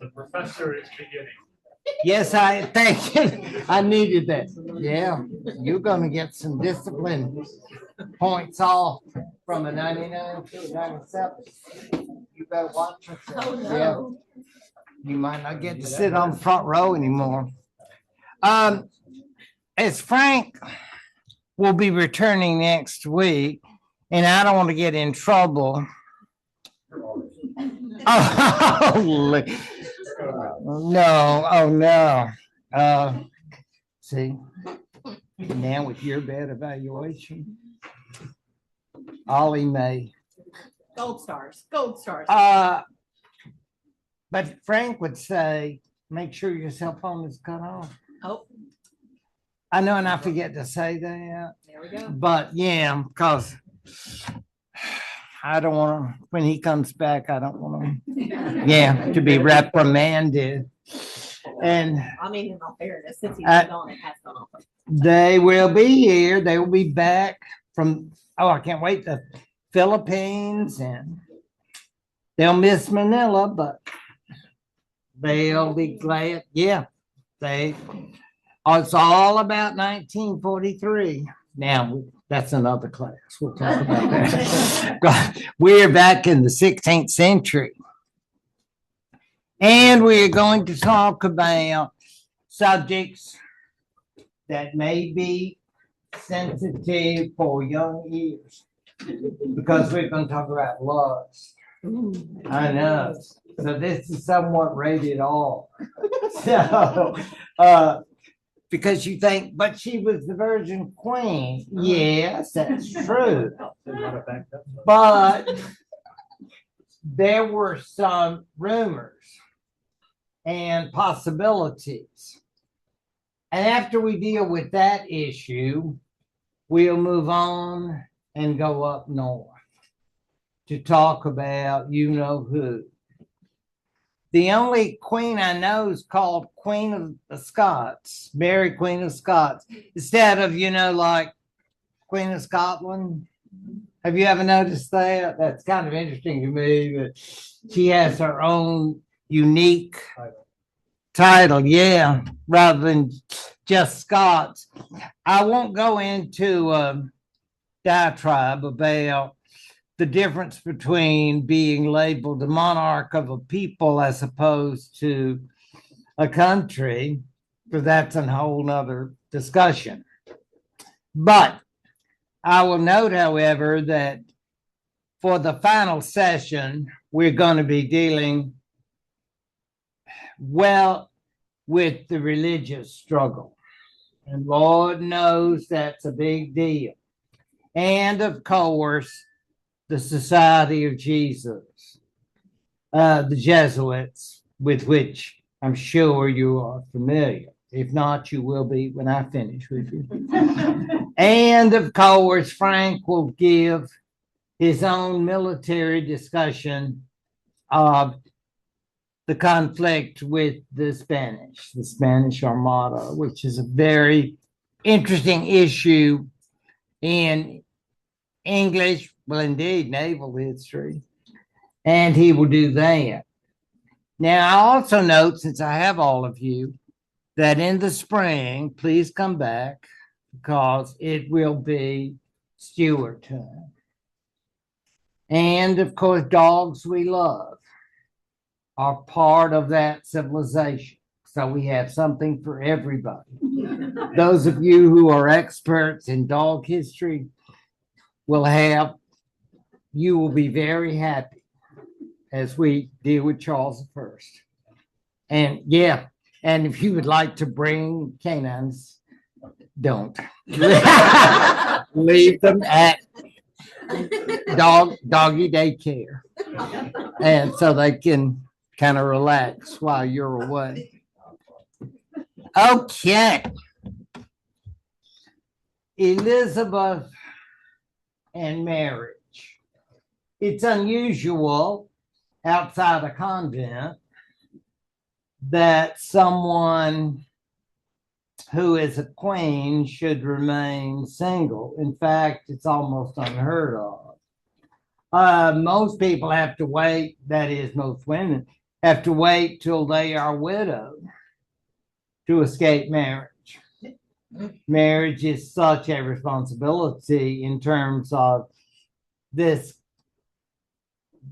The professor is beginning. Yes, I thank you. I needed that. Yeah, you're gonna get some discipline points off from a 99 to a 97. You better watch yourself. Oh, no. Yeah, you might not get to sit on the front row anymore. As Frank will be returning next week, and I don't want to get in trouble. Oh, no, oh no. See, now with your bad evaluation, Ollie may. Gold stars, gold stars. But Frank would say, make sure your cell phone is cut off. Oh, I know, and I forget to say that, there we go. but yeah, because I don't want to, when he comes back, I don't want him, yeah, to be reprimanded. And I mean, in all fairness, since he's gone, it has gone off. they will be here. They will be back from, oh, I can't wait, the Philippines, and they'll miss Manila, but they'll be glad. Yeah, it's all about 1943. Now, that's another class. We'll talk about that. We're back in the 16th century. And we're going to talk about subjects that may be sensitive for young ears, because we're going to talk about lust. I know. So this is somewhat rated R. So, because you think, but she was the Virgin Queen. Yes, that's true. But there were some rumors and possibilities. And after we deal with that issue, we'll move on and go up north to talk about you know who. The only queen I know is called Queen of the Scots, Mary Queen of Scots, instead of, like Queen of Scotland. Have you ever noticed that? That's kind of interesting to me, that she has her own unique title, yeah, rather than just Scots. I won't go into a diatribe about the difference between being labeled the monarch of a people as opposed to a country, because that's a whole nother discussion. But I will note, however, that for the final session, we're going to be dealing with the religious struggle. And Lord knows that's a big deal. And of course, the Society of Jesus, the Jesuits, with which I'm sure you are familiar. If not, you will be when I finish with you. And of course, Frank will give his own military discussion of the conflict with the Spanish Armada, which is a very interesting issue in English, well, indeed, naval history, and he will do that. Now, I also note, since I have all of you, that in the spring, please come back, because it will be Stewart time. And of course, dogs we love are part of that civilization. So we have something for everybody. Those of you who are experts in dog history you will be very happy as we deal with Charles I. And yeah, and if you would like to bring canines, don't. Leave them at doggy daycare. And so they can kind of relax while you're away. Okay. Elizabeth and marriage. It's unusual outside a convent that someone who is a queen should remain single. In fact, it's almost unheard of. Most people have to wait, that is, most women have to wait till they are widowed to escape marriage. Marriage is such a responsibility in terms of this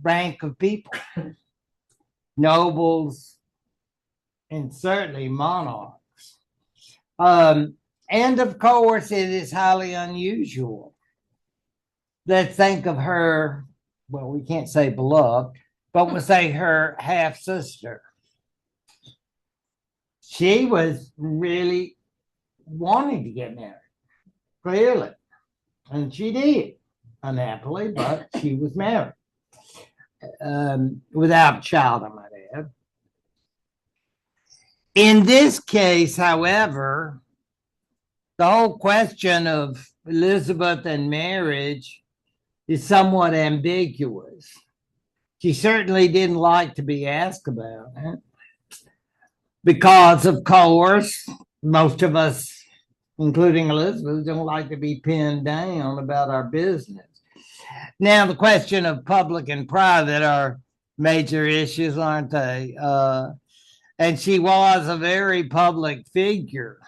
rank of people, nobles, and certainly monarchs. And of course, it is highly unusual. Let's think of her, well, we can't say beloved, but we'll say her half sister. She was really wanting to get married, clearly. And she did, unhappily, but she was married. Without a child, I might add. In this case, however, the whole question of Elizabeth and marriage is somewhat ambiguous. She certainly didn't like to be asked about it because, of course, most of us, including Elizabeth, don't like to be pinned down about our business. Now, the question of public and private are major issues, aren't they? And she was a very public figure.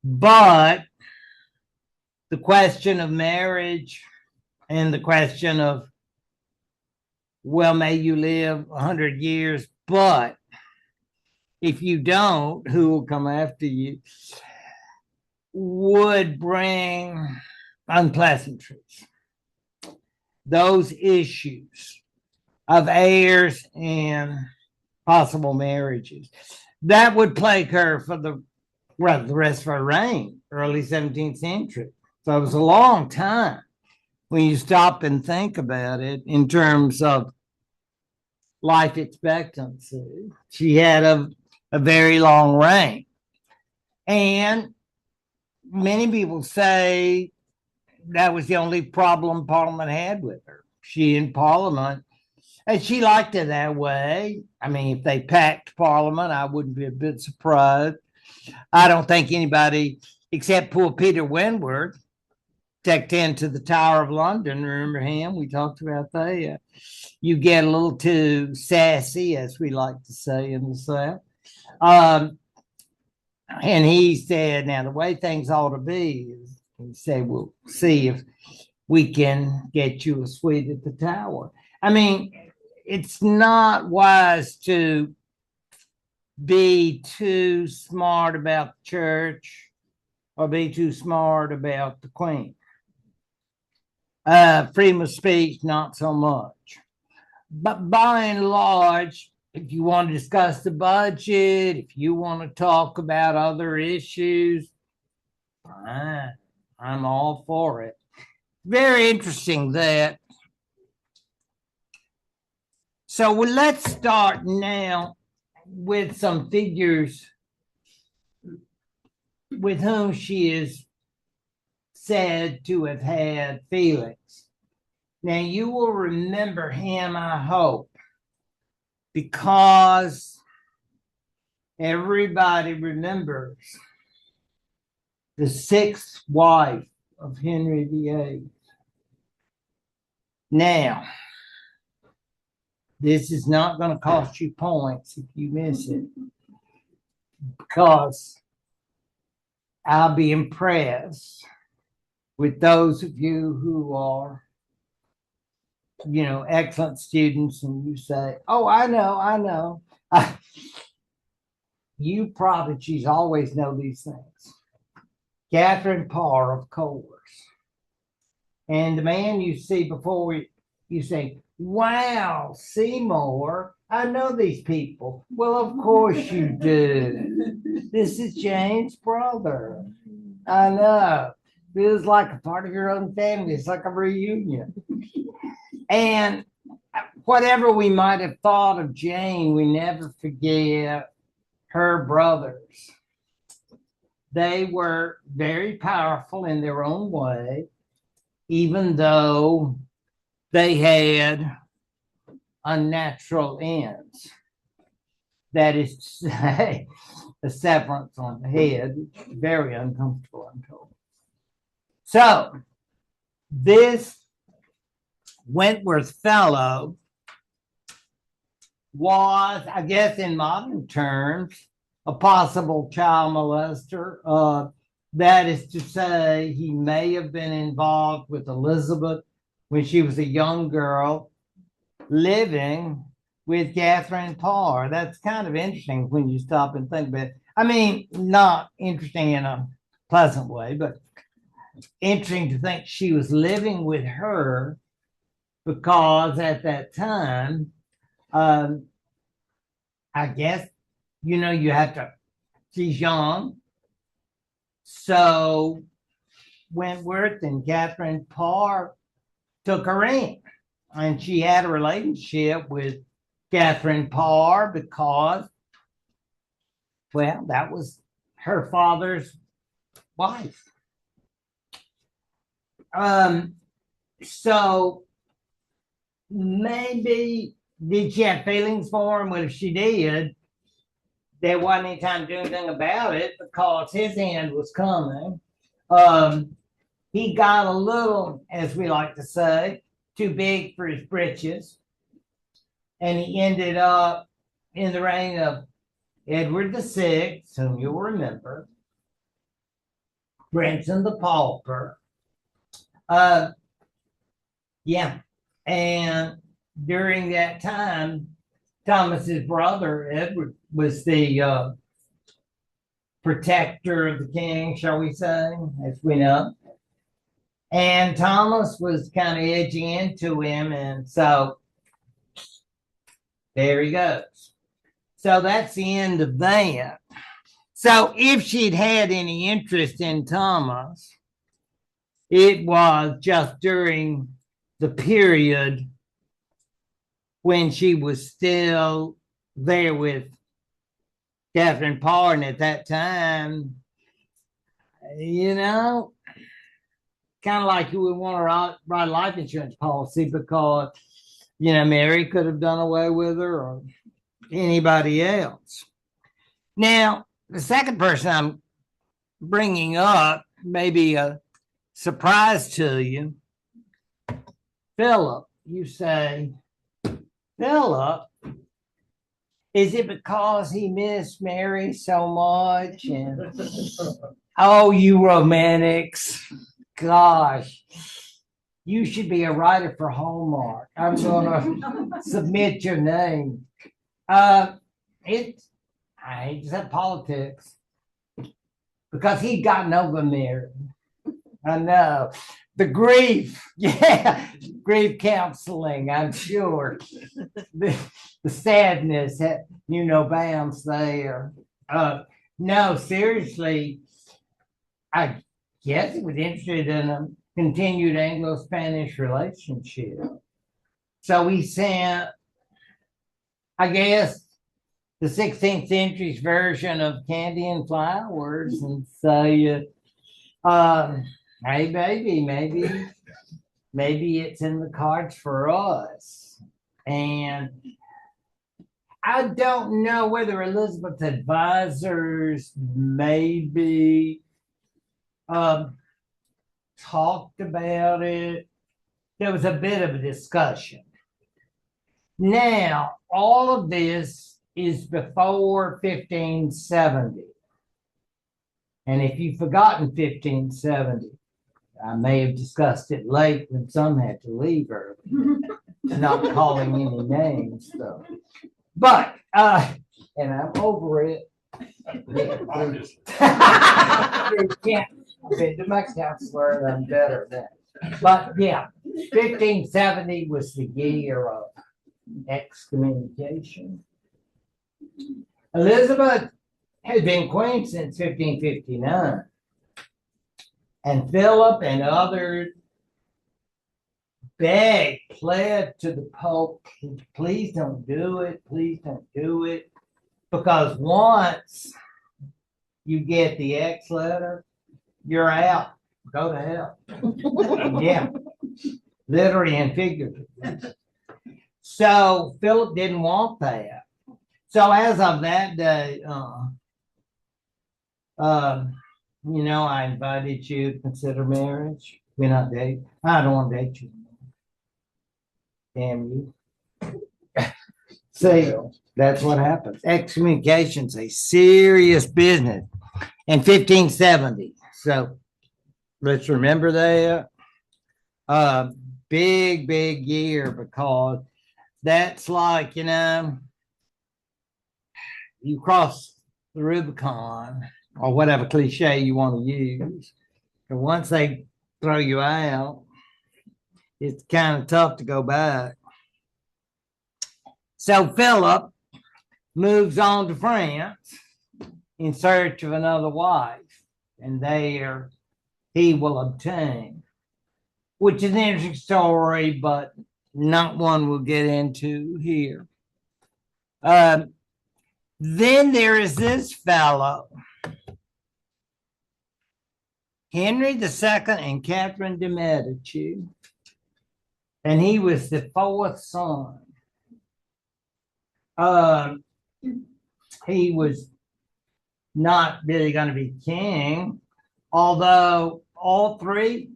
But the question of marriage and the question of, well, may you live 100 years, but if you don't, who will come after you, would bring unpleasantries. Those issues of heirs and possible marriages, that would plague her for the rest of her reign, early 17th century. So it was a long time when you stop and think about it in terms of life expectancy. She had a very long reign. And many people say that was the only problem Parliament had with her. She in Parliament, and she liked it that way. I mean, if they packed Parliament, I wouldn't be a bit surprised. I don't think anybody except poor Peter Wentworth tucked into the Tower of London. Remember him? We talked about that. You get a little too sassy, as we like to say in the South. And he said, now the way things ought to be is, he said, we'll see if we can get you a suite at the Tower. I mean, it's not wise to be too smart about the church or be too smart about the Queen. Freedom of speech, not so much. But by and large, if you want to discuss the budget, if you want to talk about other issues, fine, I'm all for it. Very interesting that. So let's start now with some figures with whom she is said to have had feelings. Now, you will remember him, I hope, because everybody remembers the sixth wife of Henry VIII. Now, this is not going to cost you points if you miss it, because I'll be impressed with those of you who are, excellent students, and you say, oh, I know. You prodigies always know these things. Catherine Parr, of course. And the man you see before you say, wow, Seymour, I know these people. Well, of course you do. This is Jane's brother. I know. Feels like a part of your own family. It's like a reunion. And whatever we might have thought of Jane, we never forget her brothers. They were very powerful in their own way, even though they had unnatural ends. That is to say, a severance on the head, very uncomfortable, I'm told. So, this Wentworth fellow was, I guess, in modern terms, a possible child molester. That is to say, he may have been involved with Elizabeth when she was a young girl living with Catherine Parr. That's kind of interesting when you stop and think about it. I mean, not interesting in a pleasant way, but interesting to think she was living with her because at that time, I guess, you have to, she's young. So Wentworth and Catherine Parr took her in, and she had a relationship with Catherine Parr because, well, that was her father's wife. So maybe did she have feelings for him? Well, if she did, there wasn't any time to do anything about it because his end was coming. He got a little, as we like to say, too big for his britches. And he ended up in the reign of Edward VI, whom you'll remember, Brenton the Pauper. Yeah. And during that time, Thomas's brother, Edward, was the protector of the king, shall we say, as we know. And Thomas was kind of edging into him, and so there he goes. So that's the end of that. So if she'd had any interest in Thomas, it was just during the period when she was still there with Catherine Parr, and at that time, kind of like you would want to write a life insurance policy because, Mary could have done away with her or anybody else. Now, the second person I'm bringing up may be a surprise to you. Philip, you say, Philip, is it because he missed Mary so much? And oh, you romantics. Gosh, you should be a writer for Hallmark. I'm going to submit your name. I hate to say politics because he'd gotten over Mary. I know. The grief, grief counseling, I'm sure. The sadness had, bounds there. No, seriously, I guess he was interested in a continued Anglo-Spanish relationship. So he sent, I guess, the 16th century's version of Candy and Flowers and say, hey, baby, maybe it's in the cards for us. And I don't know whether Elizabeth's advisors maybe talked about it. There was a bit of a discussion. Now, all of this is before 1570. And if you've forgotten 1570, I may have discussed it late when some had to leave early. Not calling any names, though. But, and I'm over it. I've been to my counselor and I'm better than that. But yeah, 1570 was the year of excommunication. Elizabeth had been queen since 1559. And Philip and others pled to the Pope, please don't do it, please don't do it. Because once you get the X letter, you're out. Go to hell. Yeah, literally and figuratively. So Philip didn't want that. So as of that day, I invited you to consider marriage. We're not dating. I don't want to date you. Damn you. See, that's what happens. Excommunication's a serious business in 1570. So let's remember that. Big year, because that's like, you cross the Rubicon or whatever cliche you want to use. And once they throw you out, it's kind of tough to go back. So Philip moves on to France in search of another wife, and there he will obtain, which is an interesting story, but not one we'll get into here. Then there is this fellow, Henry II and Catherine de' Medici, and he was the fourth son. He was not really going to be king, although all three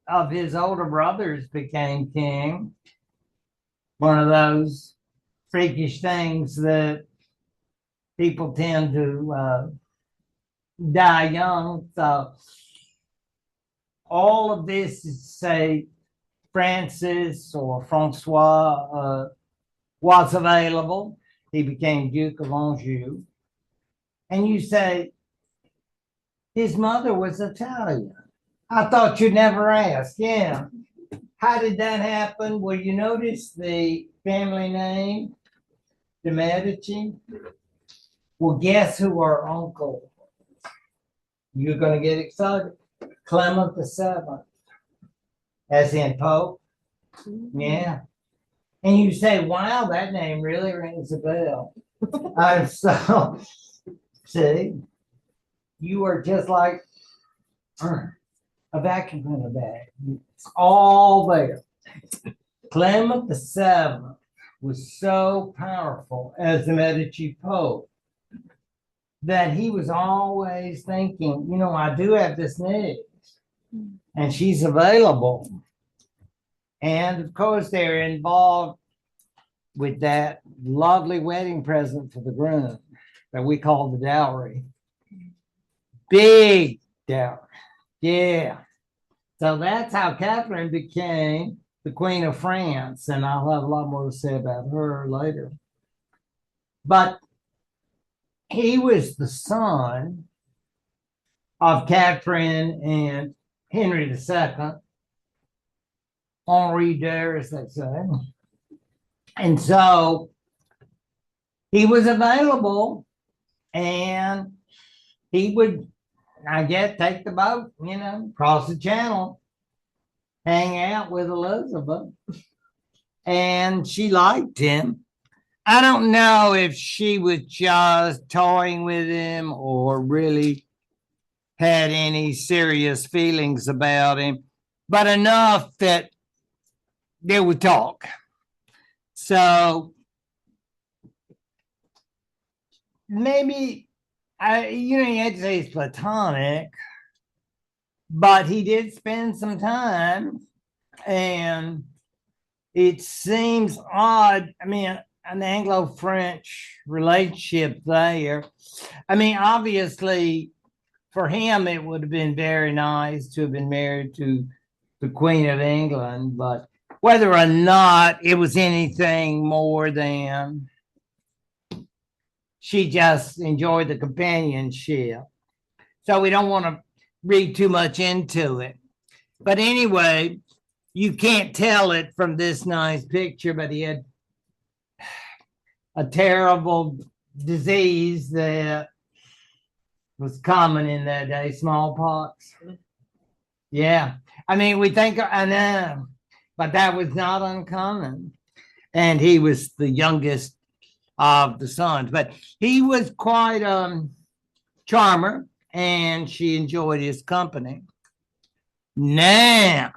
of his older brothers became king. One of those freakish things that people tend to die young. So all of this is to say Francis or Francois was available. He became Duke of Anjou. And you say, his mother was Italian. I thought you'd never ask. Yeah. How did that happen? Well, you notice the family name, de Medici? Well, guess who our uncle? You're going to get excited. Clement VII, as in Pope. Yeah. And you say, wow, that name really rings a bell. So, see, you are just like a vacuum cleaner bag. It's all there. Clement VII was so powerful as the Medici Pope that he was always thinking, I do have this niece, and she's available. And of course, they're involved with that lovely wedding present for the groom that we call the dowry. Big dowry. Yeah. So that's how Catherine became the Queen of France. And I'll have a lot more to say about her later. But he was the son of Catherine and Henry II. Henri II, as they say. And so he was available, and he would, I guess, take the boat, cross the channel, hang out with Elizabeth. And she liked him. I don't know if she was just toying with him or really had any serious feelings about him, but enough that they would talk. So maybe, you had to say it's platonic, but he did spend some time, and it seems odd. I mean, an Anglo-French relationship there. I mean, obviously, for him, it would have been very nice to have been married to the Queen of England, but whether or not it was anything more than she just enjoyed the companionship. So we don't want to read too much into it. But anyway, you can't tell it from this nice picture, but he had a terrible disease that was common in that day, smallpox. Yeah. I mean, we think, I know, but that was not uncommon. And he was the youngest of the sons, but he was quite a charmer, and she enjoyed his company. Now,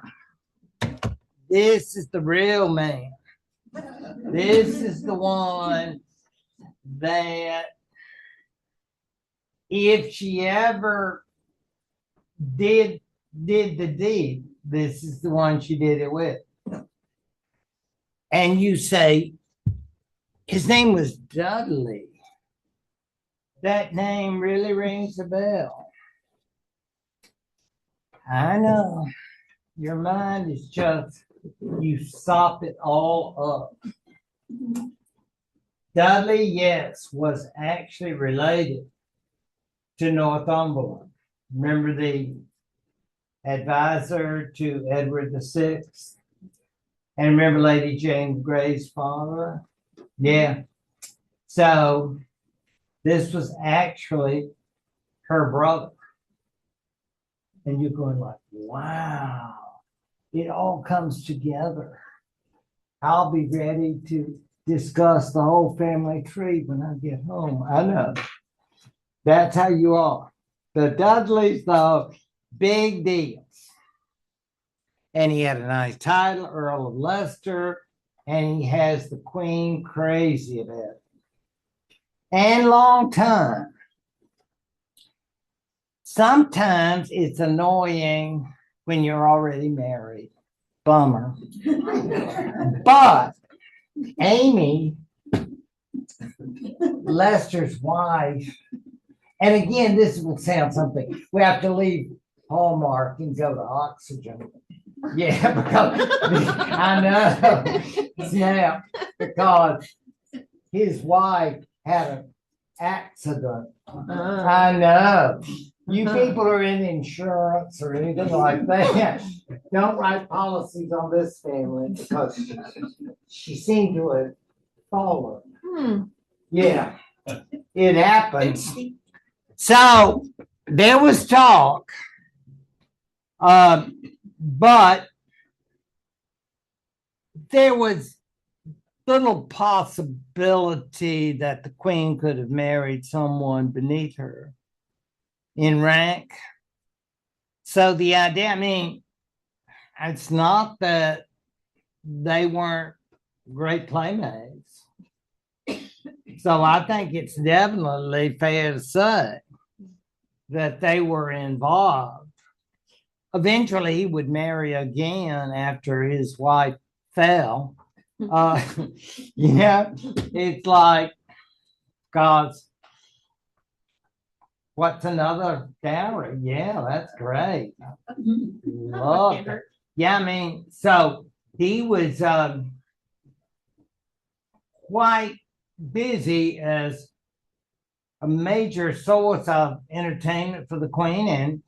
this is the real man. This is the one that if she ever did the deed, this is the one she did it with. And you say, His name was Dudley. That name really rings a bell. I know. Your mind is just, you sop it all up. Dudley, yes, was actually related to Northumberland. Remember the advisor to Edward VI? And remember Lady Jane Grey's father? Yeah. So this was actually her brother. And you're going like, wow, it all comes together. I'll be ready to discuss the whole family tree when I get home. I know. That's how you are. The Dudleys, though, big deals. And he had a nice title, Earl of Leicester, and he has the Queen crazy about it. And long time. Sometimes it's annoying when you're already married. Bummer. But Amy, Lester's wife, and again, this will sound something. We have to leave Hallmark and go to Oxygen. Yeah, because I know. Yeah, because his wife had an accident. I know. You people are in insurance or anything like that. Don't write policies on this family because she seemed to have fallen. Yeah, it happens. So there was talk, but there was little possibility that the Queen could have married someone beneath her in rank. So the idea, I mean, it's not that they weren't great playmates. So I think it's definitely fair to say that they were involved. Eventually, he would marry again after his wife fell. Yeah, it's like, God's. What's another dowry? Yeah, that's great. Love it. Yeah, I mean, so he was quite busy as a major source of entertainment for the Queen and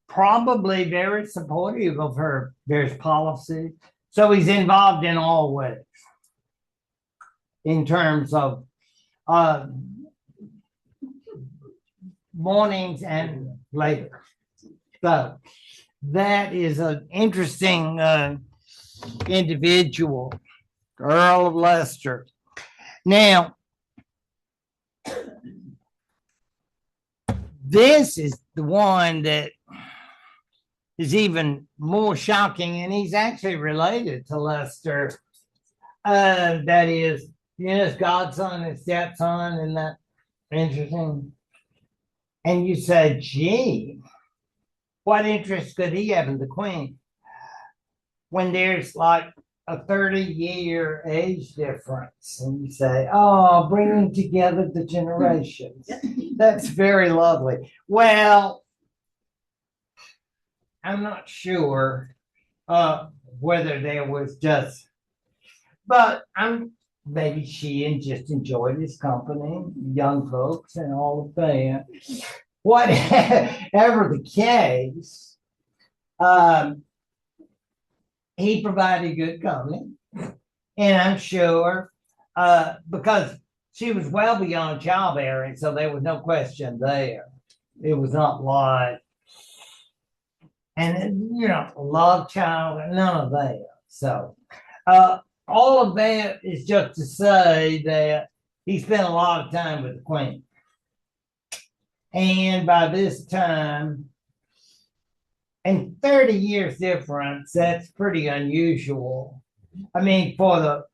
probably very supportive of her various policies. So he's involved in all ways in terms of mornings and later. So that is an interesting individual, Earl of Leicester. Now, this is the one that is even more shocking, and he's actually related to Leicester. That is, his godson and stepson, and that interesting. And you say, gee, what interest could he have in the Queen? When there's like a 30-year age difference, and you say, oh, bringing together the generations. That's very lovely. Well, I'm not sure whether there was just, but maybe she just enjoyed his company, young folks and all of that. Whatever the case, he provided good company. And I'm sure because she was well beyond childbearing, so there was no question there. It was not like, and love child, none of that. So all of that is just to say that he spent a lot of time with the Queen. And by this time, and 30 years difference, that's pretty unusual. I mean, for the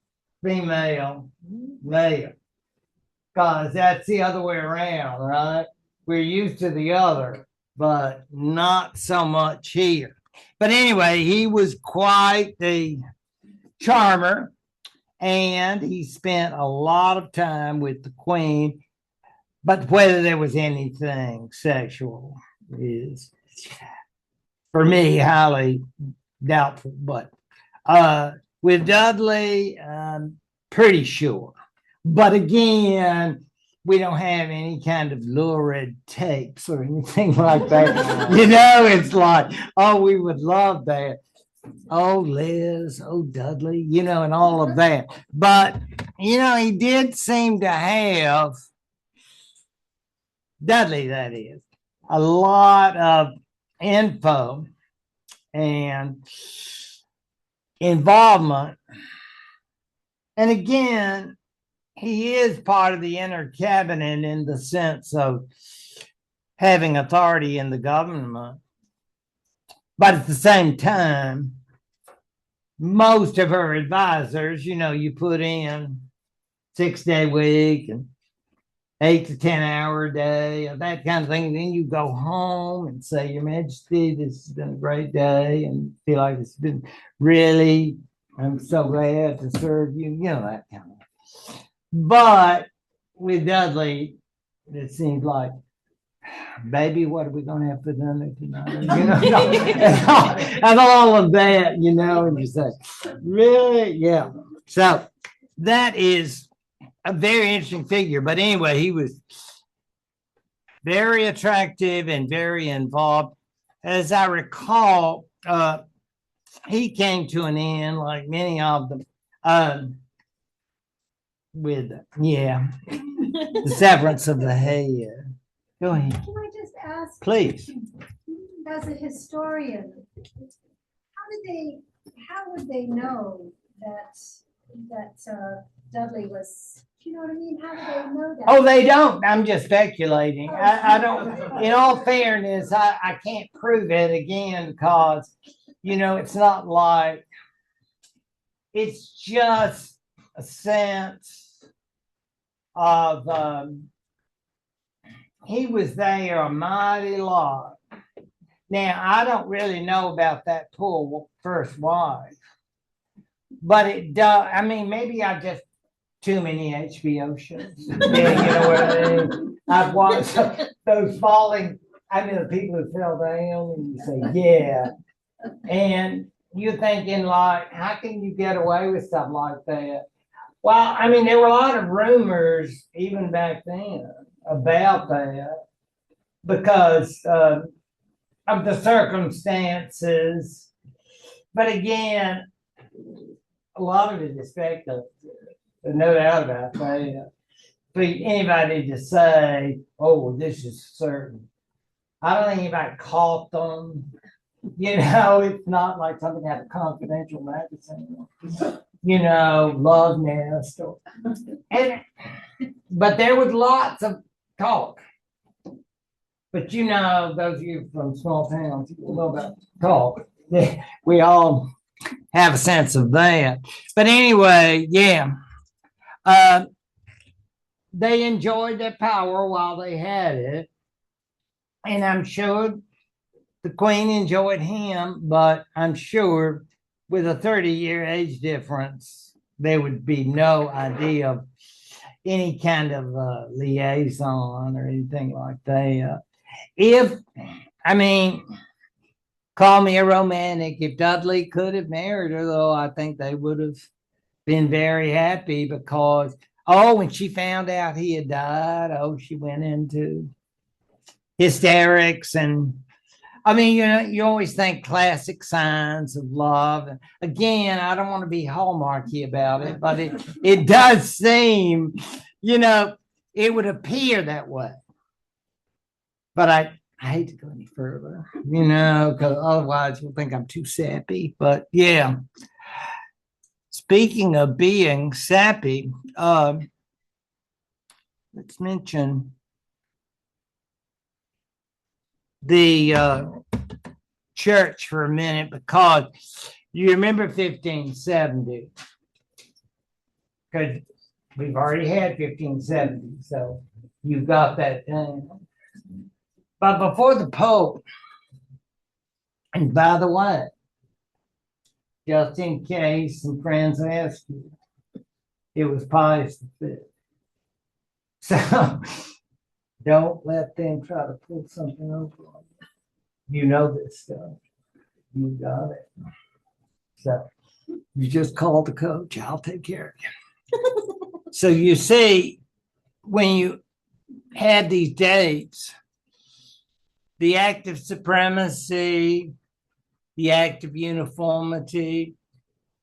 female male, because that's the other way around, right? We're used to the other, but not so much here. But anyway, he was quite the charmer. and he spent a lot of time with the Queen. But whether there was anything sexual is, for me, highly doubtful. But with Dudley, I'm pretty sure. But again, we don't have any kind of lurid tapes or anything like that. It's like, oh, we would love that. Oh, Liz, oh, Dudley, and all of that. But, he did seem to have, Dudley, that is, a lot of info and involvement. And again, he is part of the inner cabinet in the sense of having authority in the government. But at the same time, most of her advisors, you put in 6-day week and 8 to 10 hour day, that kind of thing. Then you go home and say, Your Majesty, this has been a great day, and feel like it's been really, I'm so glad to serve you, that kind of. But with Dudley, it seems like, baby, what are we going to have for dinner tonight? And all of that, and you say, really? Yeah. So that is a very interesting figure. But anyway, he was very attractive and very involved. As I recall, he came to an end, like many of them, with, the severance of the head. Go ahead. Can I just ask? Please. As a historian, how would they know that Dudley was, you know what I mean? How do they know that? Oh, they don't. I'm just speculating. I don't, in all fairness, I can't prove it again because, it's not like, it's just a sense of, he was there a mighty lot. Now, I don't really know about that poor first wife, but it does. I mean, maybe I just too many HBO shows. Yeah, what I mean? I've watched those falling. The people who fell down, and you say, yeah. And you're thinking, like, how can you get away with stuff like that? Well, there were a lot of rumors even back then about that because of the circumstances. But again, a lot of it is speculative. There's no doubt about that. For anybody to say, oh, this is certain. I don't think anybody caught them. It's not like something out of Confidential magazine. Love Nest. But there was lots of talk. But those of you from small towns, you know about talk. We all have a sense of that. But anyway, yeah. They enjoyed their power while they had it. And I'm sure the Queen enjoyed him, but I'm sure with a 30-year age difference, there would be no idea of any kind of liaison or anything like that. Call me a romantic. If Dudley could have married her, though, I think they would have been very happy because, when she found out he had died, she went into hysterics. And you always think classic signs of love. Again, I don't want to be hallmarky about it, but it does seem, it would appear that way. But I hate to go any further, because otherwise you'll think I'm too sappy. But yeah, speaking of being sappy, let's mention the church for a minute, because you remember 1570, because we've already had 1570, so you've got that thing. But before the Pope, and by the way, just in case some friends ask you, It was Pius V. So don't let them try to pull something over on you. You know this stuff. You got it. So you just call the coach. I'll take care of you. So you see, when you had these dates, the act of supremacy, the act of uniformity,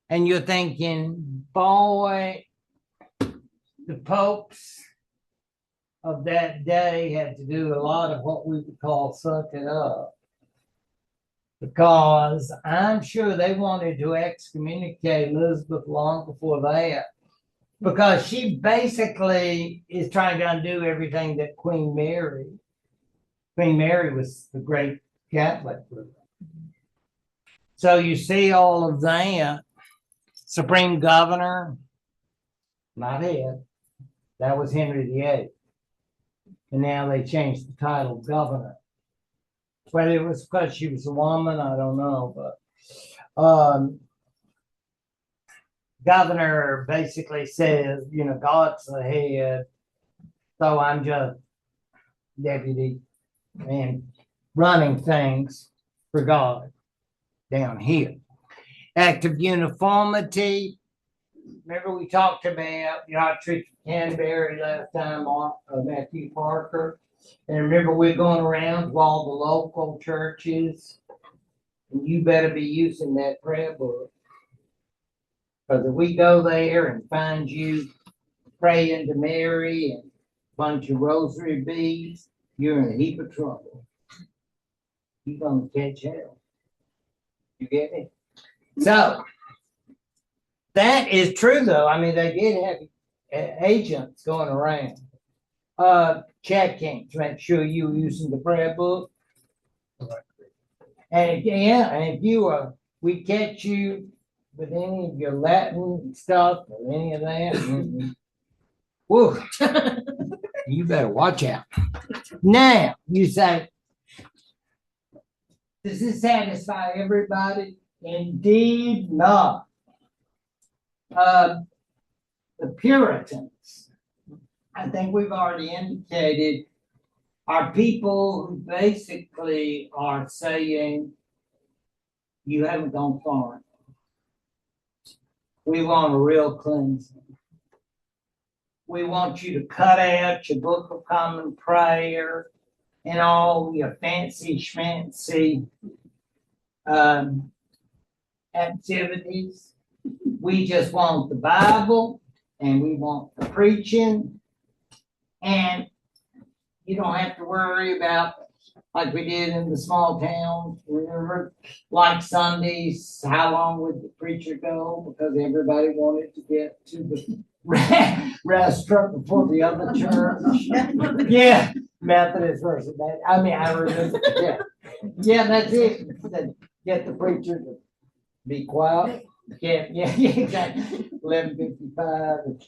and you're thinking, boy, the popes of that day had to do a lot of what we would call sucking up. Because I'm sure they wanted to excommunicate Elizabeth long before that. Because she basically is trying to undo everything that Queen Mary was the great Catholic ruler. So you see all of that. Supreme Governor, not head, that was Henry VIII. And now they changed the title Governor. Whether it was because she was a woman, I don't know. But Governor basically says, God's the head, so I'm just deputy and running things for God down here. Act of uniformity. Remember we talked about the Archbishop of Canterbury last time on Matthew Parker. And remember we're going around to all the local churches. And you better be using that prayer book. Because if we go there and find you praying to Mary and a bunch of rosary beads, you're in a heap of trouble. You're going to catch hell. You get me? So, that is true, though. I mean, they did have agents going around checking to make sure you were using the prayer book. And if you were, we catch you with any of your Latin stuff or any of that, woo, you better watch out. Now, you say, does this satisfy everybody? Indeed not. The Puritans, I think we've already indicated, are people who basically are saying, you haven't gone far enough. We want a real cleansing. We want you to cut out your Book of Common Prayer and all your fancy schmancy activities. We just want the Bible and we want the preaching, and you don't have to worry about, like we did in the small towns, remember, like Sundays, how long would the preacher go? Because everybody wanted to get to the restaurant before the other church. Yeah, Methodist versus Baptist. I mean, I remember, yeah, that's it. Get the preacher to be quiet. Yeah, exactly. 11:55.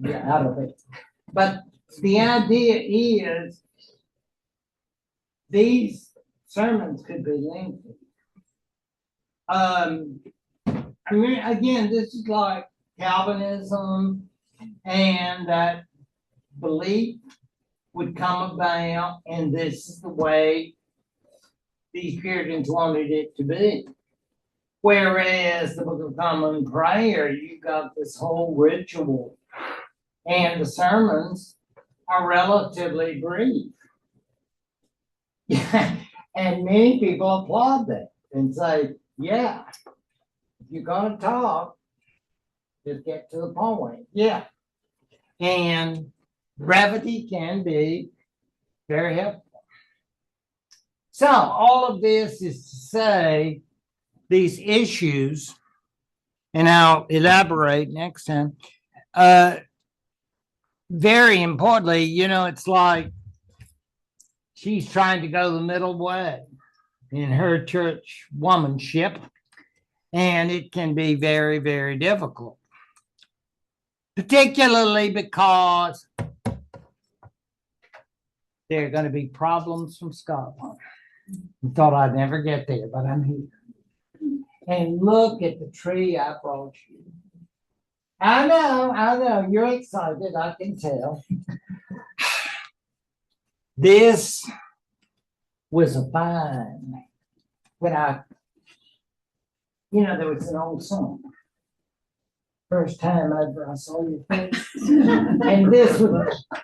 Yeah, out of it. But the idea is these sermons could be lengthy. I mean, again, this is like Calvinism, and that belief would come about, and this is the way these Puritans wanted it to be. Whereas the Book of Common Prayer, you've got this whole ritual, and the sermons are relatively brief. And many people applaud that and say, yeah, if you're going to talk, just get to the point. Yeah. And brevity can be very helpful. So all of this is to say these issues, and I'll elaborate next time. Very importantly, it's like she's trying to go the middle way in her church womanship, and it can be very, very difficult, particularly because there are going to be problems from Scotland. I thought I'd never get there, but I'm here. And look at the tree I brought you. I know. You're excited, I can tell. This was a fine. When there was an old song. First time ever I saw your face. And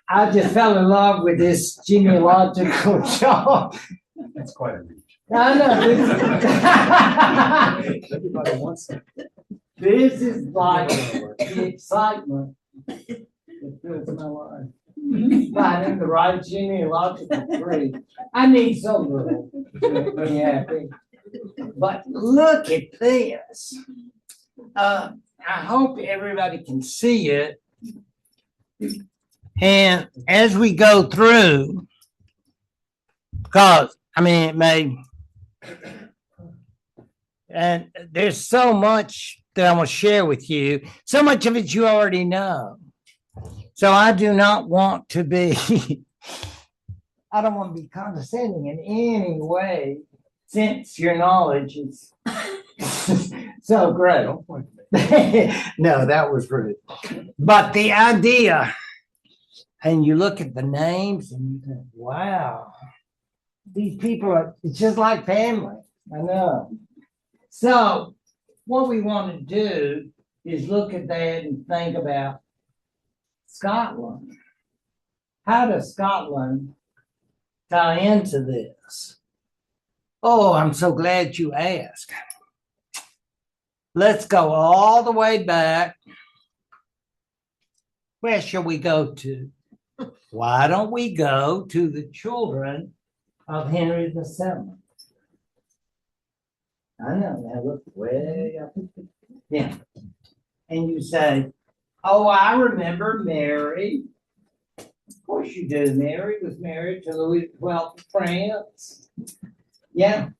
I just fell in love with this genealogical chart. That's quite a reach. I know. Everybody wants it. This is like the excitement that fills my life. Finding the right genealogical tree. I need some girl to be happy. But look at this. I hope everybody can see it. And as we go through, because it may, and there's so much that I'm going to share with you. So much of it you already know. So I do not want to be, I don't want to be condescending in any way, since your knowledge is so great. No, that was rude. But the idea, and you look at the names and you think, wow, these people are, it's just like family. I know. So what we want to do is look at that and think about Scotland. How does Scotland tie into this? Oh, I'm so glad you asked. Let's go all the way back. Where shall we go to? Why don't we go to the children of Henry VII? I know, now look way up. Yeah. And you say, oh, I remember Mary. Of course you do. Mary was married to Louis XII of France. Yeah.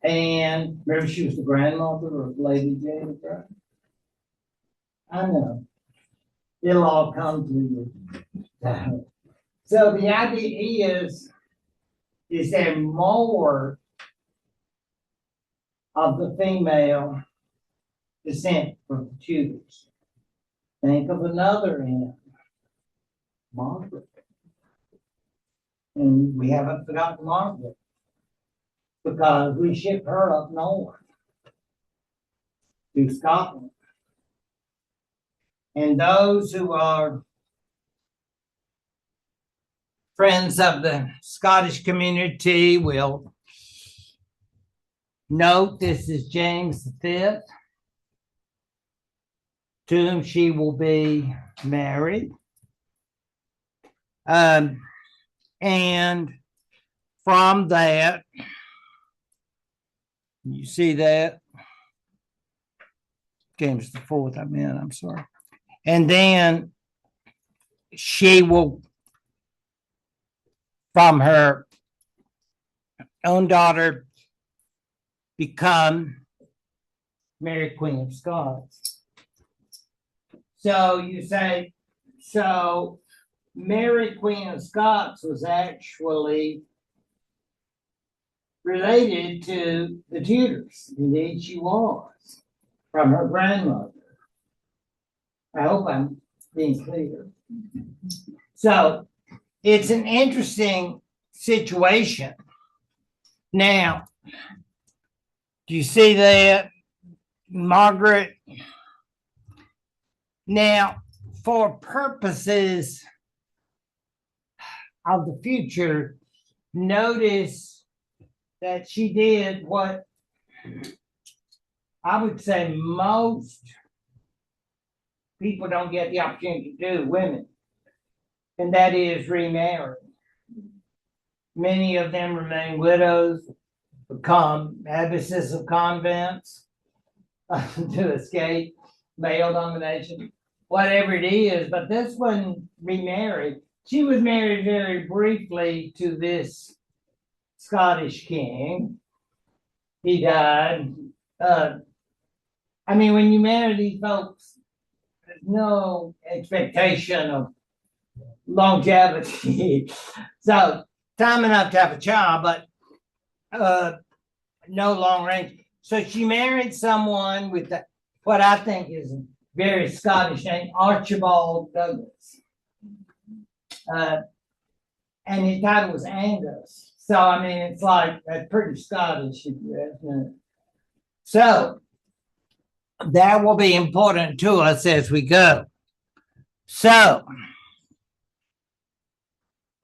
And remember she was the grandmother of Lady Jane Grey. I know. It'll all come to you. So the idea is there more of the female descent from the Tudors? Think of another Anne, Margaret. And we haven't forgotten Margaret because we shipped her up north to Scotland. And those who are friends of the Scottish community will note this is James V, to whom she will be married. And from that, you see that? James IV, I'm sorry. And then she will, from her own daughter, become Mary Queen of Scots. So you say, so Mary Queen of Scots was actually related to the Tudors. Indeed, she was, from her grandmother. I hope I'm being clear. So it's an interesting situation. Now, do you see that, Margaret? Now, for purposes of the future, notice that she did what I would say most people don't get the opportunity to do, women, and that is remarry. Many of them remain widows, become abbesses of convents to escape male domination, whatever it is. But this one remarried. She was married very briefly to this Scottish king. He died. When you marry these folks, there's no expectation of longevity. So, time enough to have a child, but no long range. So she married someone with what I think is very Scottish name, Archibald Douglas. And his title was Angus. So, I mean, it's like, that's pretty Scottish, isn't it? So, that will be important to us as we go. So,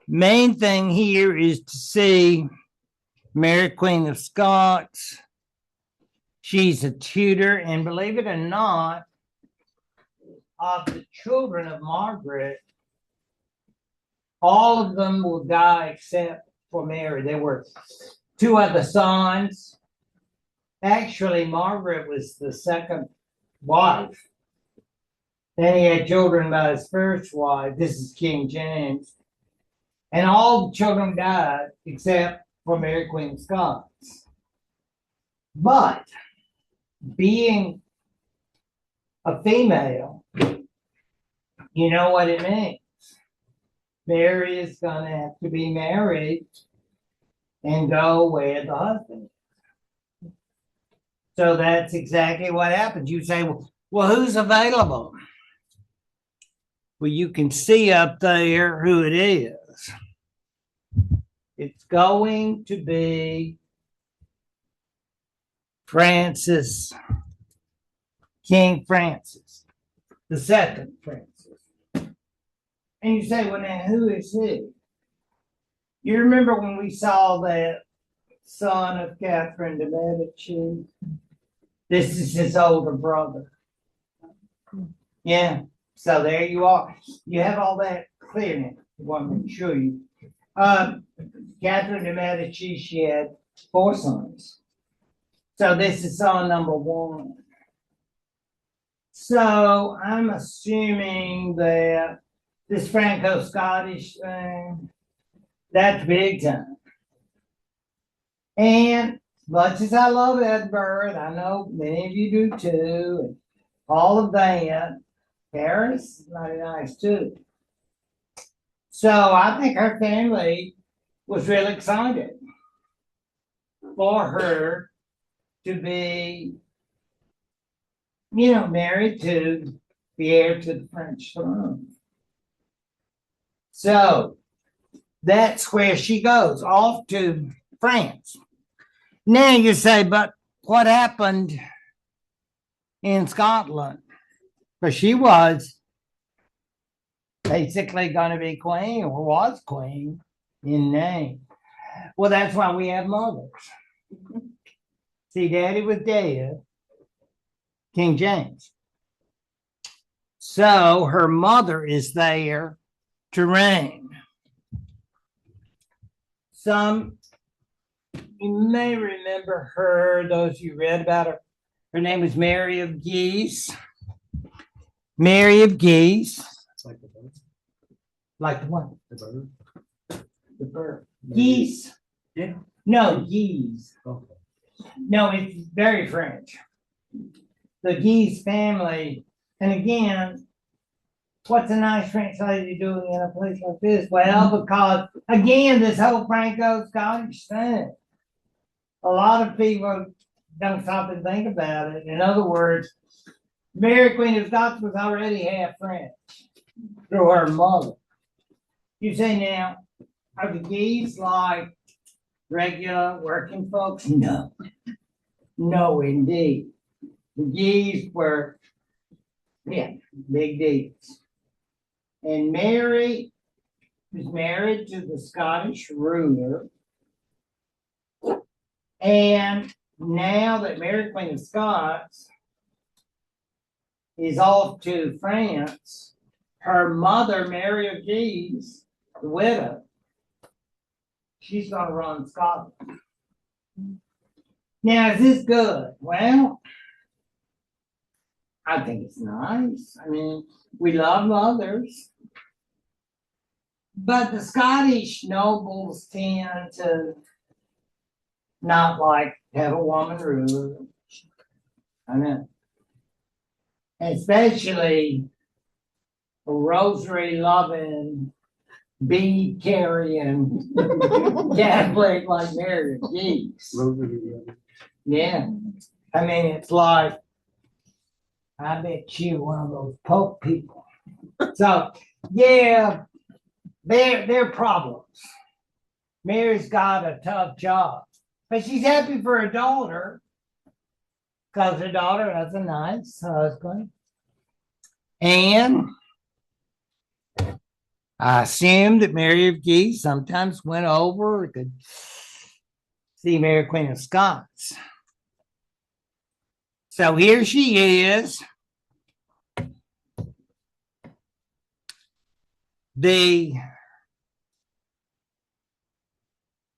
main thing here is to see Mary Queen of Scots. She's a tutor, and believe it or not, of the children of Margaret, all of them will die except for Mary. There were two other sons. Actually, Margaret was the second wife. Then he had children by his first wife. This is King James. And all the children died except for Mary Queen of Scots. But being a female, you know what it means. Mary is going to have to be married and go where the husband is. So that's exactly what happens. You say, well, who's available? Well, you can see up there who it is. It's going to be Francis, King Francis, the second Francis. And you say, well, now who is he? You remember when we saw that son of Catherine de Medici? This is his older brother. Yeah, so there you are. You have all that clear now. I want to show you. Catherine de Medici, she had 4 sons. So this is son number 1. So I'm assuming that this Franco-Scottish thing, that's big time. And much as I love Edinburgh, and I know many of you do too, and all of that, Paris is mighty nice too. So I think her family was really excited for her to be, married to the heir to the French throne. So that's where she goes, off to France. Now you say, but what happened in Scotland? Because she was basically going to be queen, or was queen in name. Well, that's why we have mothers. See, Daddy was dead, King James. So her mother is there to reign. Some, you may remember her, those you read about her. Her name was Mary of Guise. Mary of Guise. It's like the bird. Like the what? The bird. The bird. Geese. Yeah. No, Guise. Okay. No, it's very French. The Guise family, and again, what's a nice French lady doing in a place like this? Well, because again, this whole Franco-Scottish thing, a lot of people don't stop and think about it. In other words, Mary Queen of Scots was already half French through her mother. You say now, are the Guise like regular working folks? No. No, indeed. The Guise were, big deeds. And Mary was married to the Scottish ruler. And now that Mary Queen of Scots is off to France, her mother, Mary of Guise, the widow, she's going to run Scotland. Now, is this good? Well, I think it's nice. I mean, we love mothers. But the Scottish nobles tend to not like to have a woman ruler. I know. Especially a rosary loving, bead carrying Catholic like Mary Geeks. Yeah. I mean, it's like I bet you one of those Pope people. So, yeah, they're problems. Mary's got a tough job, but she's happy for her daughter because her daughter has a nice husband. And I assume that Mary of Guise sometimes went over or could see Mary Queen of Scots. So here she is.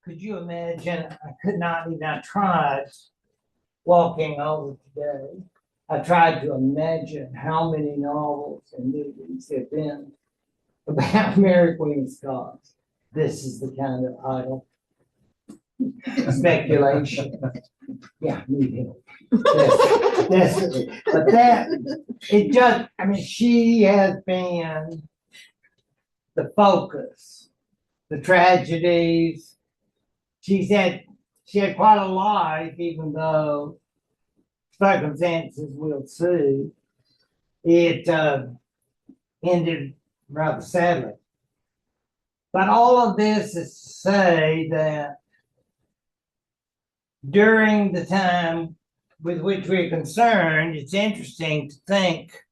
Could you imagine? I could not even, I tried walking over today. I tried to imagine how many novels and movies have been about Mary Queen of Scots. This is the kind of idle speculation. Yeah, me too. Definitely. But it just, I mean, she has been the focus, the tragedies. She had quite a life, even though circumstances we'll see. It ended rather sadly. But all of this is to say that during the time with which we're concerned, it's interesting to think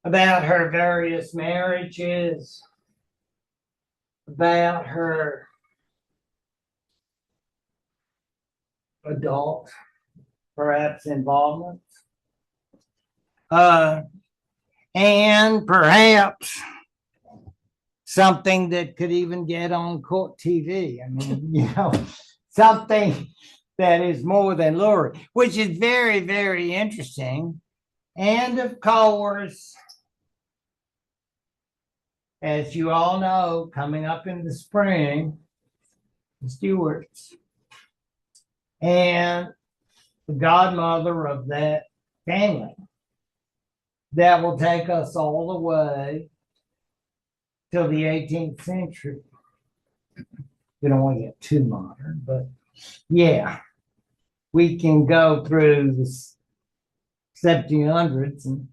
about her various marriages, about her adult, perhaps, involvement, and perhaps something that could even get on court TV. I mean, something that is more than lurid, which is very, very interesting. And of course, as you all know, coming up in the spring, the Stuarts, and the godmother of that family that will take us all the way till the 18th century. We don't want to get too modern, but yeah, we can go through the 1700s and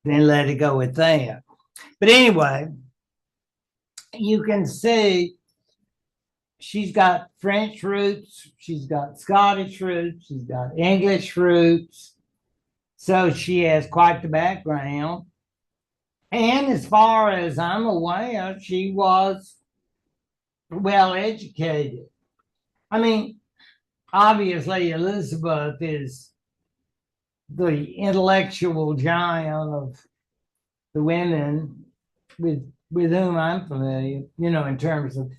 then let it go with that. But anyway, you can see she's got French roots, she's got Scottish roots, she's got English roots. So she has quite the background. And as far as I'm aware, she was well educated. I mean, obviously, Elizabeth is the intellectual giant of the women with whom I'm familiar, in terms of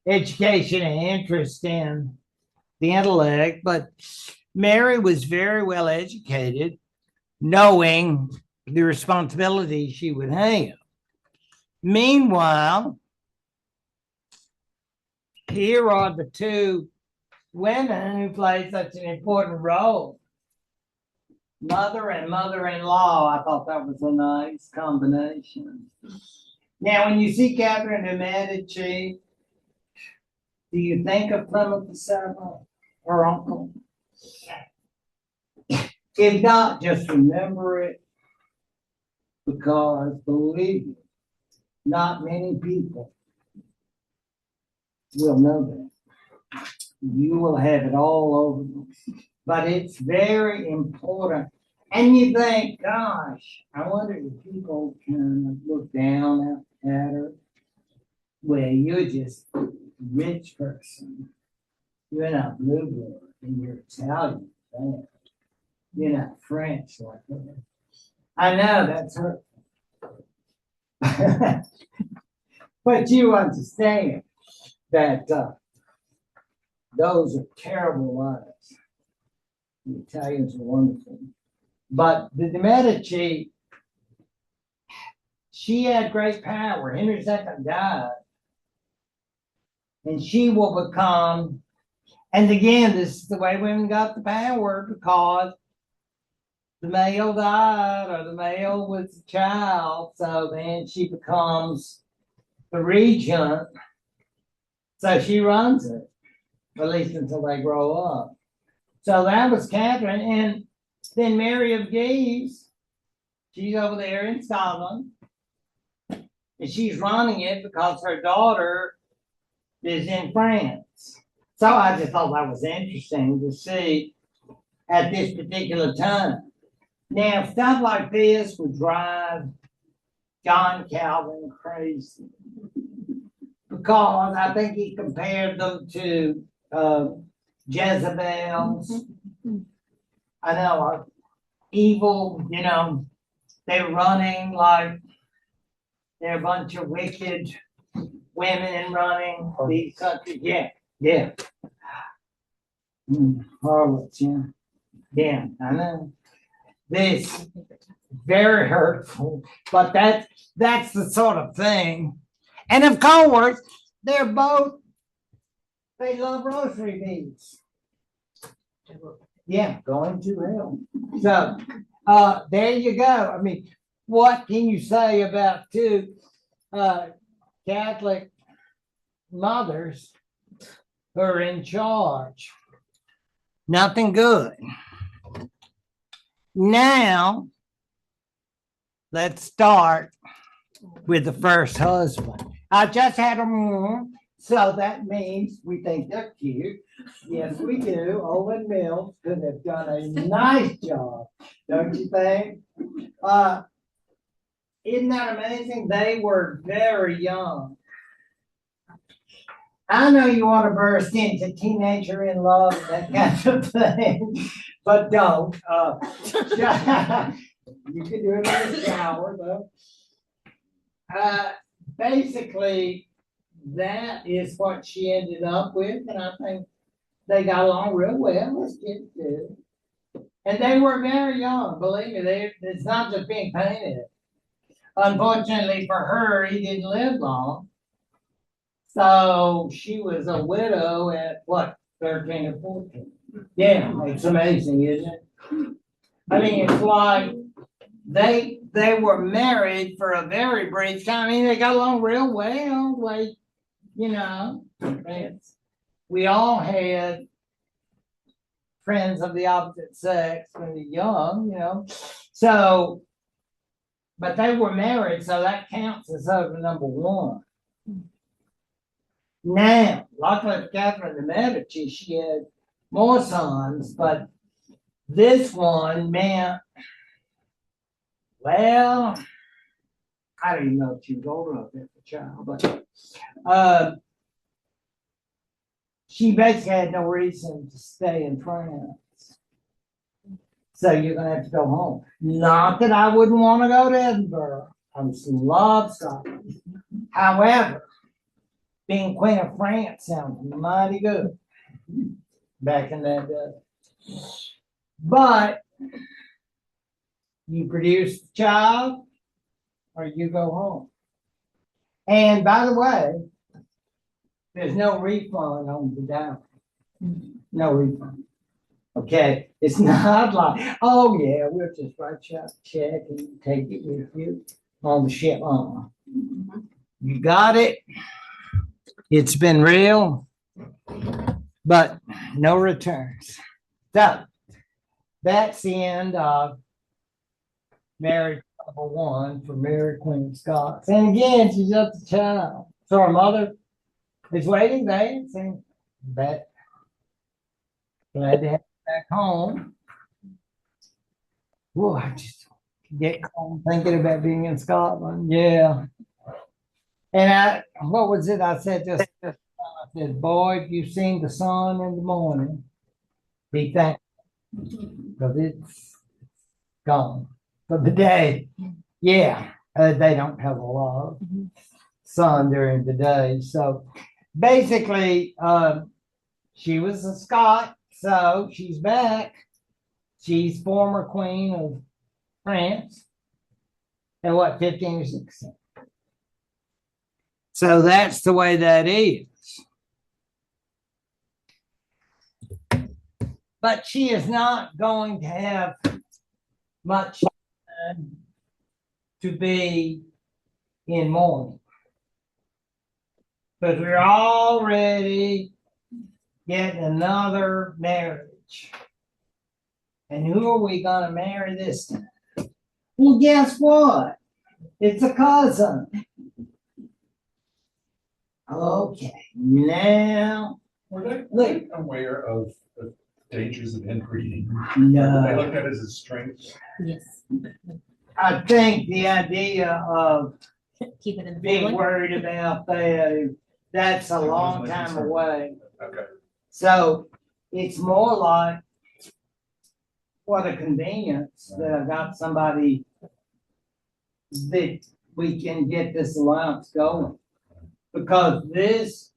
education and interest in the intellect. But Mary was very well educated, knowing the responsibility she would have. Meanwhile, here are the two women who played such an important role. Mother and mother-in-law. I thought that was a nice combination. Now, when you see Catherine de Medici, do you think of Plymouth VII, her uncle? If not, just remember it, because believe me, not many people will know that. You will have it all over them. But it's very important. And you think, gosh, I wonder if people kind of look down at her. Well, you're just a rich person. You're not blue blood, and you're Italian. You're not French like that. I know that's hurtful. But you understand that those are terrible lives. The Italians are wonderful. But the de Medici, she had great power. Henry II died. And she will become, and again, this is the way women got the power, because the male died or the male was a child. So then she becomes the regent. So she runs it, at least until they grow up. So that was Catherine. And Then Mary of Guise, she's over there in Scotland. And she's running it because her daughter is in France. So I just thought that was interesting to see at this particular time. Now, stuff like this would drive John Calvin crazy because I think he compared them to Jezebels. I know, evil, they're running like they're a bunch of wicked women running these countries. Yeah, yeah. Harlots, yeah. Yeah, I know. This very hurtful, but that's the sort of thing. And of course, they love rosary beads. Yeah, going to hell. So there you go. I mean, what can you say about two Catholic mothers who are in charge? Nothing good. Now, let's start with the first husband. I just had them on, so that means we think they're cute. Yes, we do. Owen Mills could have done a nice job, don't you think? Isn't that amazing? They were very young. I know you want to burst into teenager in love, that kind of thing, but don't. You can do it in the shower, though. Basically, that is what she ended up with, and I think they got along real well. Let's get to it. And they were very young, believe me. It's not just being painted. Unfortunately for her, he didn't live long. So she was a widow at what, 13 or 14? Yeah, it's amazing, isn't it? I mean, it's like they were married for a very brief time. I mean, they got along real well. Like, we all had friends of the opposite sex when we were young, So, but they were married, so that counts as husband number one. Now, luckily for Catherine de Medici, she had more sons, but this one meant, well, I don't even know if she was old enough as a child, but she basically had no reason to stay in France. So you're going to have to go home. Not that I wouldn't want to go to Edinburgh. I love Scotland. However, being Queen of France sounds mighty good back in that day. But you produce the child or you go home. And by the way, there's no refund on the dowry. No refund. Okay? It's not like, oh yeah, we'll just write you a check and take it with you on the ship. You got it. It's been real, but no returns. So that's the end of marriage number one for Mary Queen of Scots. And again, she's just a child. So her mother is waiting there and saying, glad to have her back home. Whoa, I just get home thinking about being in Scotland. Yeah. And what was it I said just I said, boy, if you've seen the sun in the morning, be thankful because it's gone for the day. Yeah, they don't have a lot of sun during the day. So basically, she was a Scot, so she's back. She's former Queen of France at what, 15 or 16? So that's the way that is. But she is not going to have much time to be in mourning. But we're already getting another marriage. And who are we gonna marry this time? Well, guess what? It's a cousin. Okay, now, Were they Look. aware of the dangers of inbreeding? They no, looked at it as a strength. Yes. I think the idea of Keep it in the being family. worried about that, that's a long time away. Okay. So it's more like, what a convenience that I got somebody that we can get this alliance going. Because this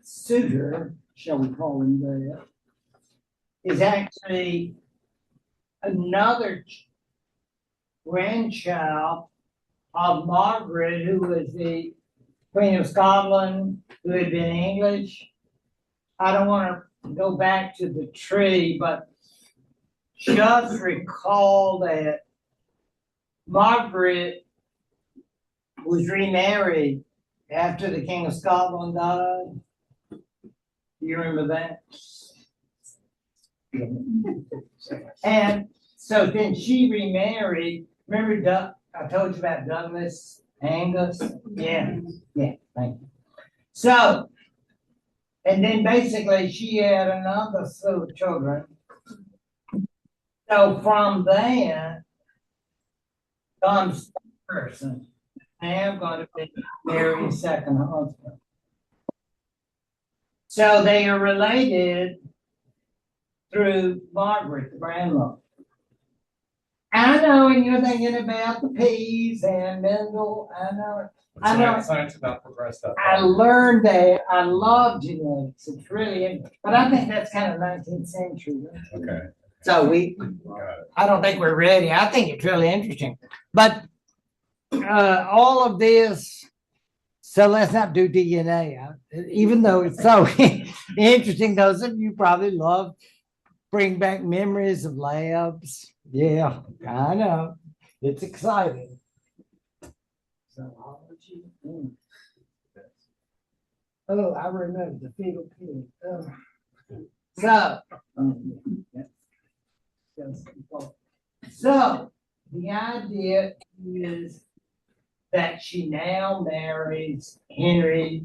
suitor, shall we call him that, is actually another grandchild of Margaret, who was the Queen of Scotland, who had been English. I don't want to go back to the tree, but just recall that Margaret was remarried after the King of Scotland died. Do you remember that? And so then she remarried. Remember I told you about Douglas Angus? Yeah, thank you. So, and then basically she had another slew of children. So from there comes the person now going to be Mary's second husband. So they are related through Margaret, the grandmother. I know, and you're thinking about the peas and Mendel. I know. Science had not progressed that I far. learned that. I love genetics. It's really, but I think that's kind of 19th century. Okay, So got it. I don't think we're ready. I think it's really interesting. But all of this, so let's not do DNA, even though it's so interesting. Those of you probably love bring back memories of labs. Yeah, I know. It's exciting. Zoology. Oh, I remember the fetal pig. So the idea is that she now marries Henry,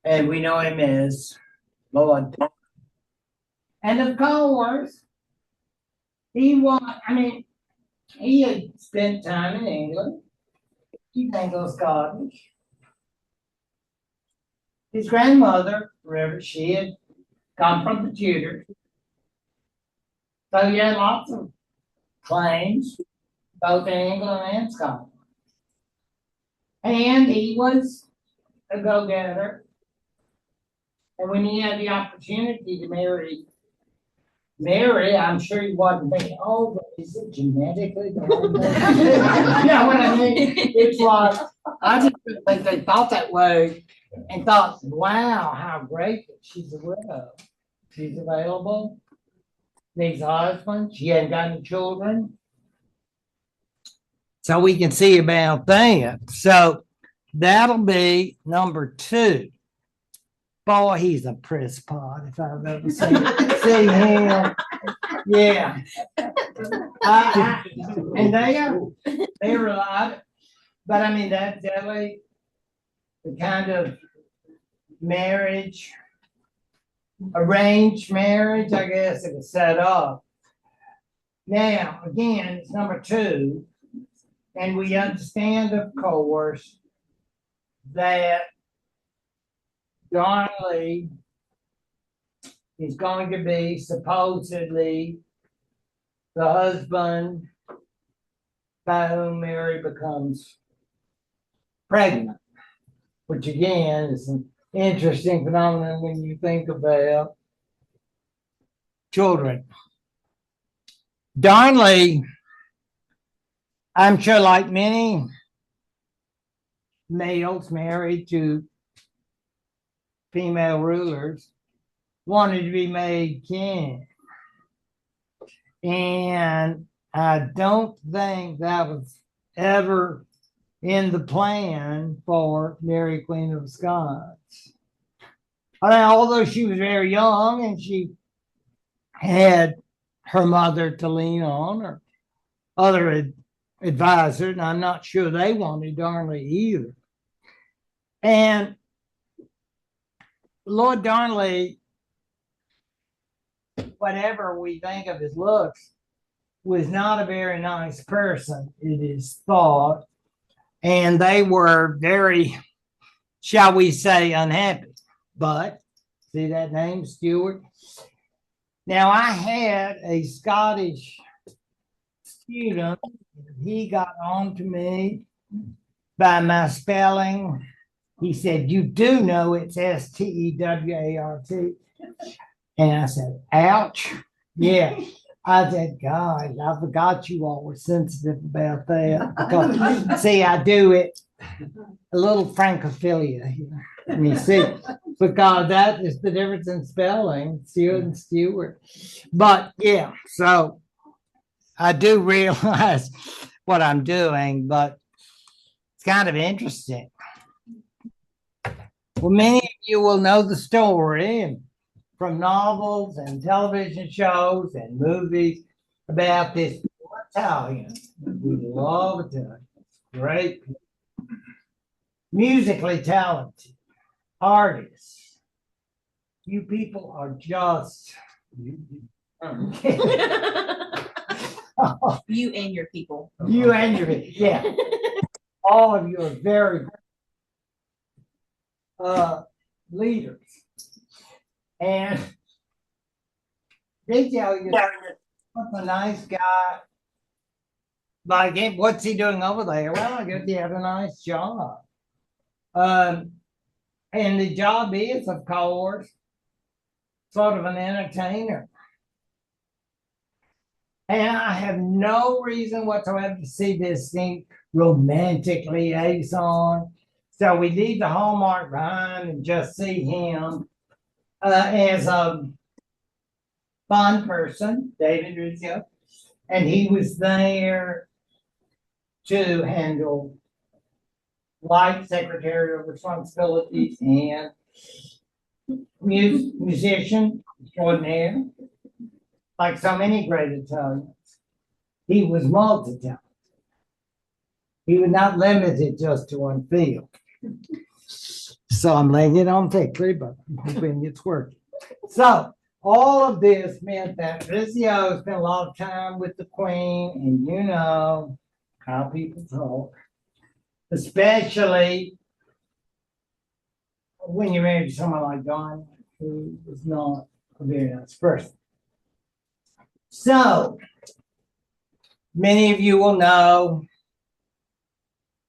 and we know him as Lord. And of course, he had spent time in England. He's Anglo-Scottish. His grandmother, remember, she had come from the Tudors. So he had lots of claims, both in England and Scotland. And he was a go-getter. And when he had the opportunity to marry Mary, I'm sure he wasn't thinking, oh, but is it genetically? You know what I mean? It's like, I just think they thought that way and thought, wow, how great that she's a widow. She's available. Needs a husband. She hadn't got any children. So we can see about that. So that'll be number 2. Boy, he's a press pot if I've ever seen him. Yeah. And they're alive. But I mean, that's definitely the kind of marriage, arranged marriage, I guess it was set up. Now, again, it's number 2. And we understand, of course, that Darnley is going to be supposedly the husband by whom Mary becomes pregnant, which again is an interesting phenomenon when you think about children. Darnley, I'm sure, like many males married to female rulers, wanted to be made king. And I don't think that was ever in the plan for Mary Queen of Scots. Although she was very young and she had her mother to lean on or other advisors, and I'm not sure they wanted Darnley either. And Lord Darnley, whatever we think of his looks, was not a very nice person, it is thought. And they were very, shall we say, unhappy. But see that name, Stuart? Now, I had a Scottish student, he got on to me by my spelling. He said, "You do know it's Stewart." And I said, "Ouch." Yeah. I said, "God, I forgot you all were sensitive about that." Because, see, I do it a little francophilia here. Let me see. Because that is the difference in spelling, Stewart and Stewart. But yeah, so I do realize what I'm doing, but it's kind of interesting. Well, many of you will know the story from novels and television shows and movies about this Italian. We love Italian. Great. Musically talented artists. You people are just. You and your people. You and your, yeah. All of you are very leaders. And they tell you, what's a nice guy? Like, what's he doing over there? Well, I guess he had a nice job. And the job is, of course, sort of an entertainer. And I have no reason whatsoever to see this thing romantic liaison. So we leave the Hallmark behind and just see him as a fun person, David Rizzo. And he was there to handle light secretarial responsibilities and musician extraordinaire. Like so many great Italians, he was multi-talented. He was not limited just to one field. So I'm laying it on thickly, but I'm hoping it's working. So all of this meant that Rizzio spent a lot of time with the Queen, and you know how people talk, especially when you're married to someone like Don, who was not a very nice person. So, many of you will know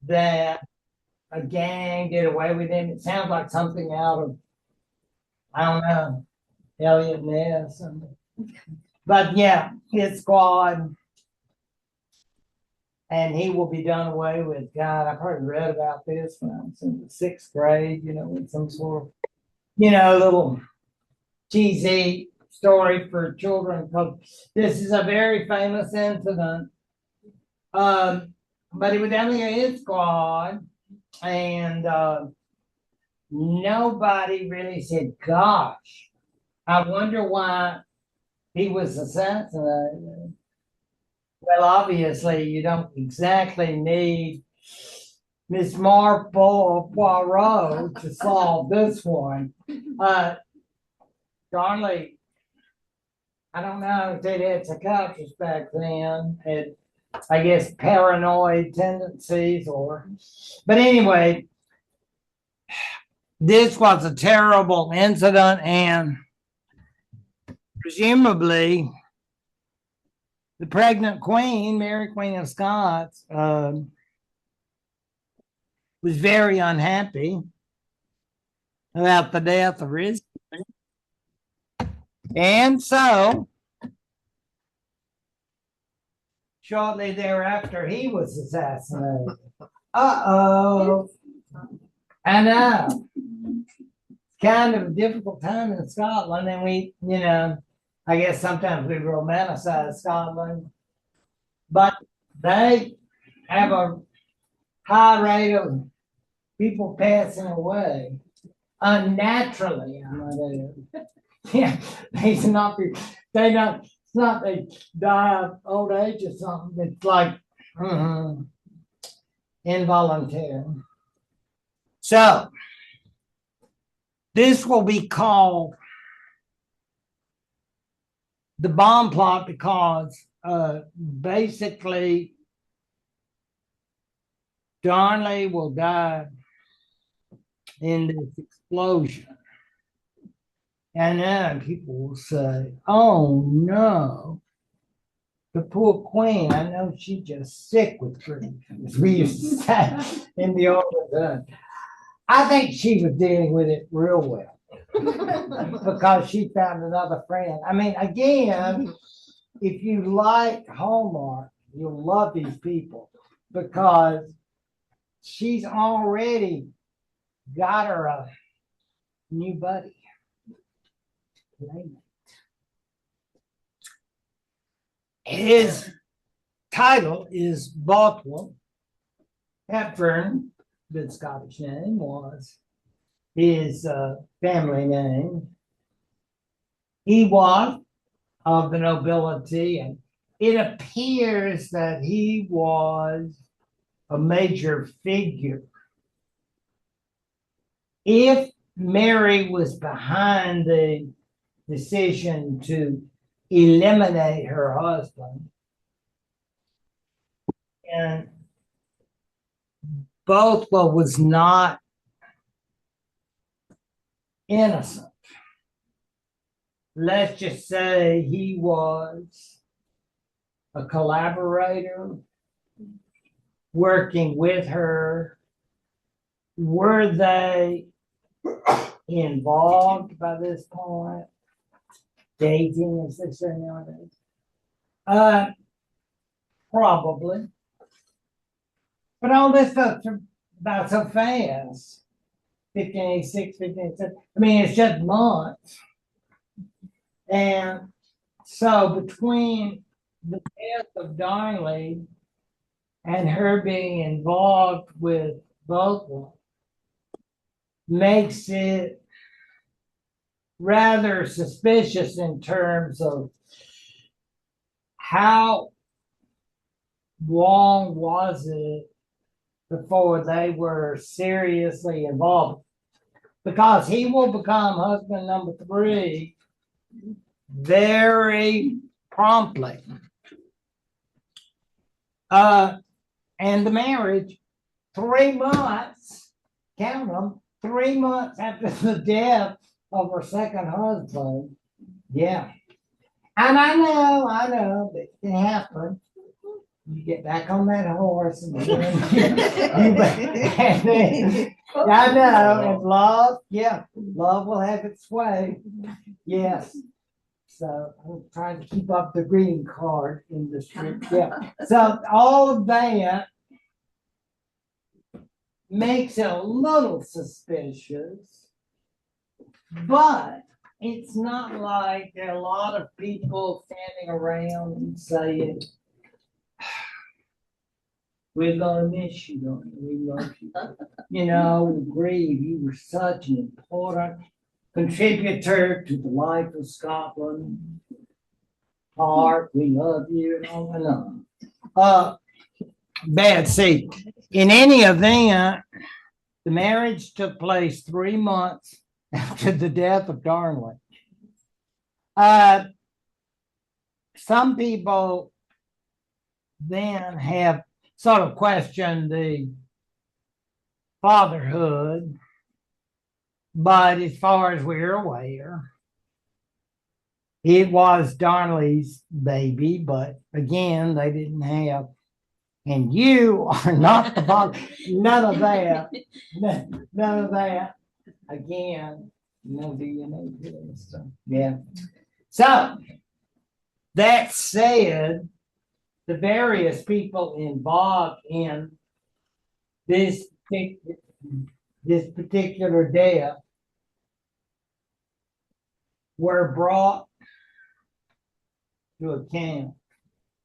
that a gang did away with him. It sounds like something out of, I don't know, Elliot Ness. But yeah, his squad, and he will be done away with. God, I've heard read about this when I was in the 6th grade, you know, with some sort of, you know, little cheesy story for children. This is a very famous incident. But he was down there in his squad, and nobody really said, "Gosh, I wonder why he was assassinated." Well, obviously, you don't exactly need Miss Marple or Poirot to solve this one. Darnley, I don't know if they'd had psychiatrists back then, had, I guess, paranoid tendencies but anyway, this was a terrible incident, and presumably the pregnant queen, Mary Queen of Scots, was very unhappy about the death of Riz. And so, shortly thereafter, he was assassinated. Uh-oh. I know. Kind of a difficult time in Scotland, and we, you know, I guess sometimes we romanticize Scotland, but they have a high rate of people passing away unnaturally, I might add. Yeah, they not, it's not they die of old age or something. It's like involuntary. So this will be called the bomb plot because basically Darnley will die in this explosion. And then people will say, oh no, the poor queen, I know she just sick with grief, as we used to say in the older days. I think she was dealing with it real well because she found another friend. I mean, again, if you like Hallmark, you'll love these people because she's already got her a new buddy. His title is Bothwell. Hepburn, the Scottish name, was his family name. He was of the nobility, and it appears that he was a major figure. If Mary was behind the decision to eliminate her husband, and Bothwell was not innocent. Let's just say he was a collaborator working with her. Were they involved by this point? Dating, as they say nowadays? Probably. But all this stuff about so fast. 1586, 1587. I mean, it's just months. And so between the death of Darnley and her being involved with Bothwell makes it rather suspicious in terms of how long was it before they were seriously involved, because he will become husband number 3 very promptly. And the marriage, 3 months, count them, 3 months after the death of her second husband. Yeah. And I know that can happen. You get back on that horse and I know, and love will have its way. Yes. So I'm trying to keep up the green card industry. Yeah. So all of that makes it a little suspicious, but it's not like there are a lot of people standing around and saying, we're gonna miss you, don't we? We love you. You know, we grieve. You were such an important contributor to the life of Scotland. Heart, we love you, and on and on. Bad seat. In any event, the marriage took place 3 months after the death of Darnley. Some people then have sort of questioned the fatherhood, but as far as we're aware, it was Darnley's baby, but again, they didn't have, and you are not the father, none of that, none of that. Again, no DNA test. So, yeah. So, that said, the various people involved in this particular death were brought to account,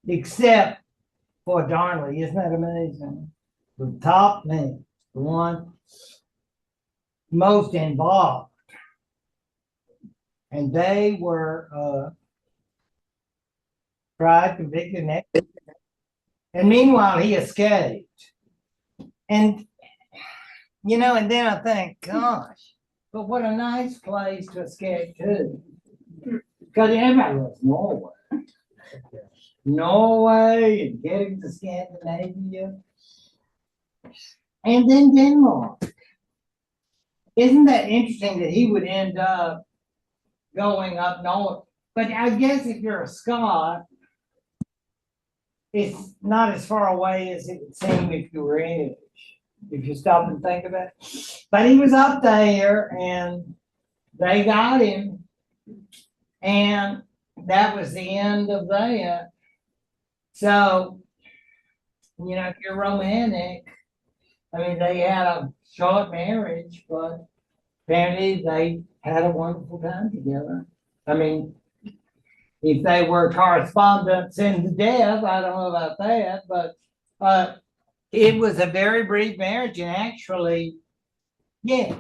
except for Darnley. Isn't that amazing? The top man, the one most involved, and they were tried, convicted, and executed. And meanwhile, he escaped. And and then I think, gosh, but what a nice place to escape to. Because everybody loves Norway. Norway and getting to Scandinavia. And then Denmark. Isn't that interesting that he would end up going up north? But I guess if you're a Scot, it's not as far away as it would seem if you were English, if you stop and think about it. But he was up there and they got him, and that was the end of that. So, if you're romantic, I mean, they had a short marriage, but apparently they had a wonderful time together. I mean, if they were correspondents in the death, I don't know about that, but it was a very brief marriage, and actually, yeah.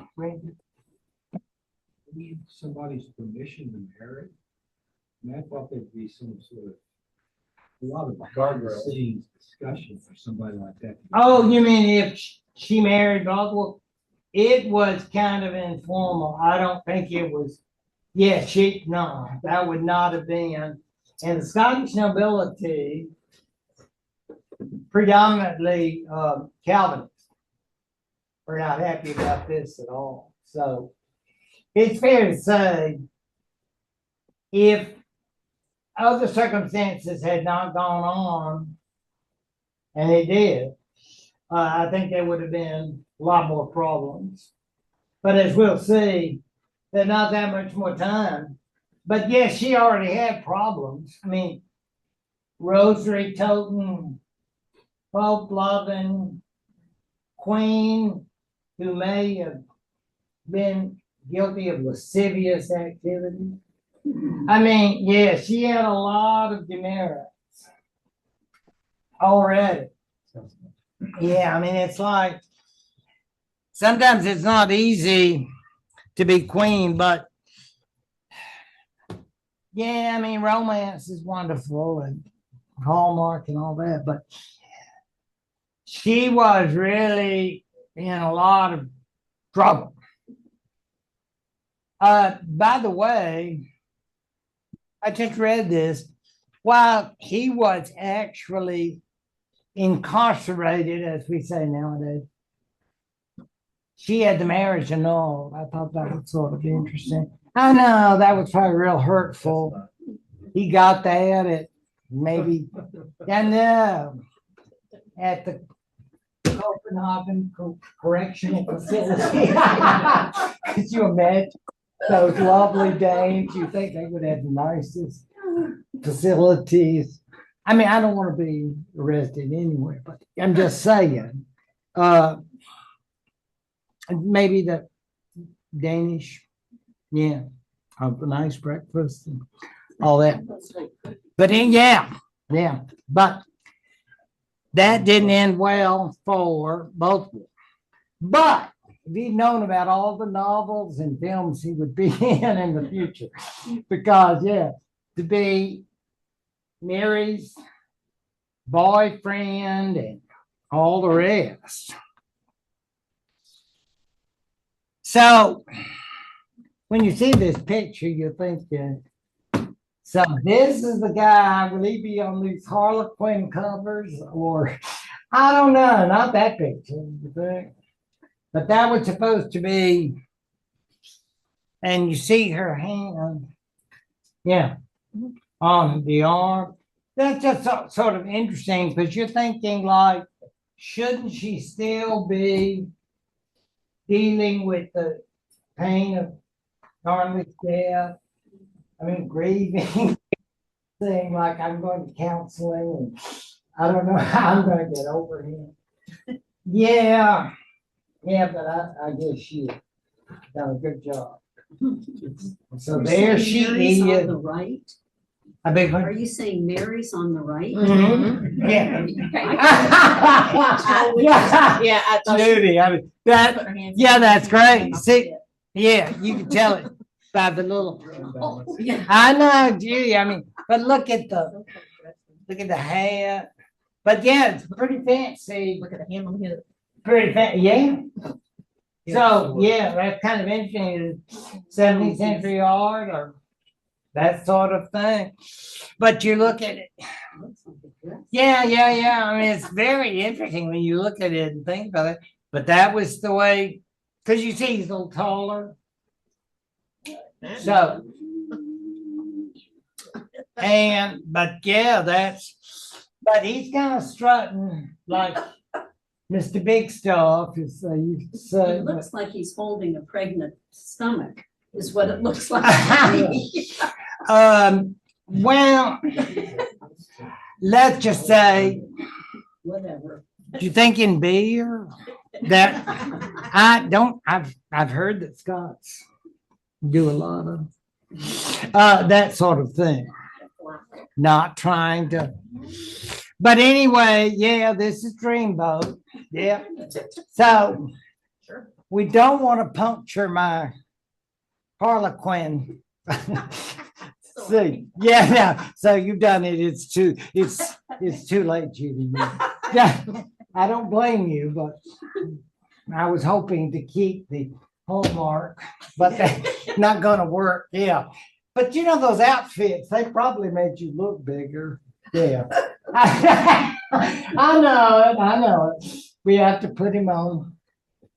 Need somebody's permission to marry? And I thought there'd be some sort of, a lot of behind the scenes discussion for somebody like that. Oh, you mean if she married Boswell? It was kind of informal. I don't think it was. Yeah, no, that would not have been. And the Scottish nobility, predominantly Calvinists, were not happy about this at all. So it's fair to say, if other circumstances had not gone on, and it did, I think there would have been a lot more problems. But as we'll see, there's not that much more time. But yes, she already had problems. I mean, rosary toting, Pope loving, queen who may have been guilty of lascivious activity. I mean, yeah, she had a lot of demerits already. Yeah, I mean, it's like sometimes it's not easy to be queen, but yeah, I mean, romance is wonderful and Hallmark and all that, but she was really in a lot of trouble. By the way, I just read this. While he was actually incarcerated, as we say nowadays, she had the marriage annulled. I thought that was sort of interesting. I know that was probably real hurtful. He got that at maybe, I know, at the Copenhagen Correctional Facility. Could you imagine those lovely dames? You think they would have the nicest facilities? I mean, I don't want to be arrested anywhere, but I'm just saying. Maybe the Danish, yeah, have a nice breakfast and all that. But then, yeah, but that didn't end well for both. But if he'd known about all the novels and films he would be in the future, because yeah, to be Mary's boyfriend and all the rest. So when you see this picture, you're thinking, so this is the guy, will he be on these Harlequin covers? Or I don't know, not that picture, you think? But that was supposed to be, and you see her hand, yeah, on the arm. That's just sort of interesting because you're thinking like, shouldn't she still be dealing with the pain of Darnley's death? I mean, grieving, saying like, I'm going to counseling and I don't know how I'm going to get over him. Yeah, but I guess she done a good job. So there she Mary's is. on the right. I beg Are pardon? you saying Mary's on the right? Mhm. Yeah. Yeah, I thought Judy, I mean, that, yeah, that's great. See, yeah, you can tell it. by the little. Oh, yeah. I know, Judy. I mean, but look at the hat. But yeah, it's pretty fancy. Look at the hand on the hip. Pretty fancy, yeah. So yeah, that's kind of interesting. 17th century art or that sort of thing. But you look at it. Looks like a dress. Yeah. I mean, it's very interesting when you look at it and think about it. But that was the way, because you see he's a little taller. So, but yeah, but he's kind of strutting like Mr. Big Stuff, as they used to say. It looks like he's holding a pregnant stomach, is what it looks like. Well, let's just say, Whatever. you thinking beer? That I've heard that Scots do a lot of that sort of thing. Not trying to, but anyway, yeah, this is Dreamboat. Yeah. So we don't want to puncture my Harlequin. See, yeah. So you've done it. It's too late, Judy. Yeah, I don't blame you, but I was hoping to keep the hallmark, but that's not gonna work. Yeah. But you know those outfits, they probably made you look bigger. Yeah. I know it. We have to put him on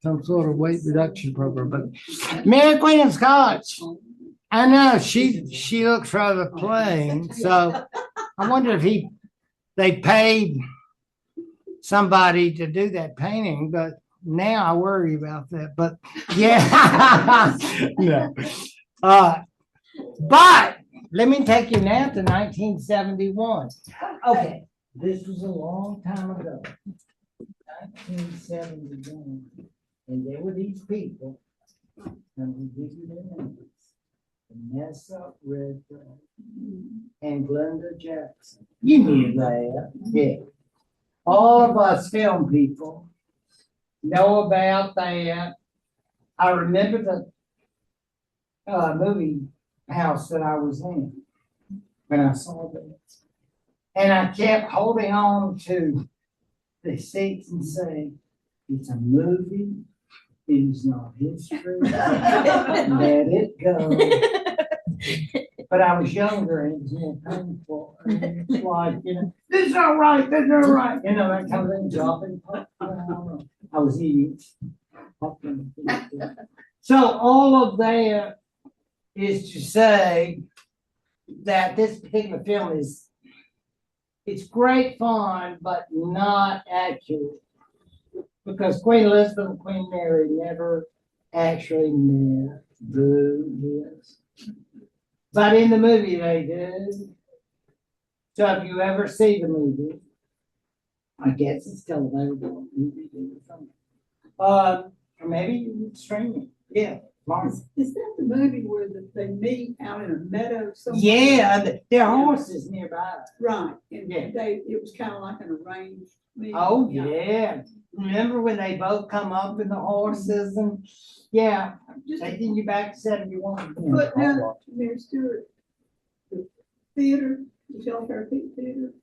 some sort of weight reduction program. But Mary Queen of Scots, I know she looks rather plain. So I wonder if they paid somebody to do that painting, but now I worry about that. But yeah. No. But let me take you now to 1971. Okay, this was a long time ago. 1971. And there were these people, and we give you their names. Vanessa Redgrave and Glenda Jackson. You knew that. Yeah. All of us film people know about that. I remember the movie house that I was in when I saw that. And I kept holding on to the seats and saying, it's a movie, it is not history. Let it go. But I was younger and it was more painful. And it's like, this is not right, this is not right. That kind of thing, dropping popcorn. I was eating popcorn. So all of that is to say that this particular film it's great fun, but not accurate. Because Queen Elizabeth and Queen Mary never actually met. Boo, yes. But in the movie they did. So if you ever see the movie, I guess it's still available on DVD or something. Or maybe you can stream it. Yeah. Is that the movie where they meet out in a meadow somewhere? Yeah, there are horses nearby. Right, and Yeah. it was kind of like an arranged meeting. Oh, yeah. Remember when they both come up in the horses and, yeah, Just a taking you back to 71. footnote to Mary Stewart, the theater, the Shelter Theater,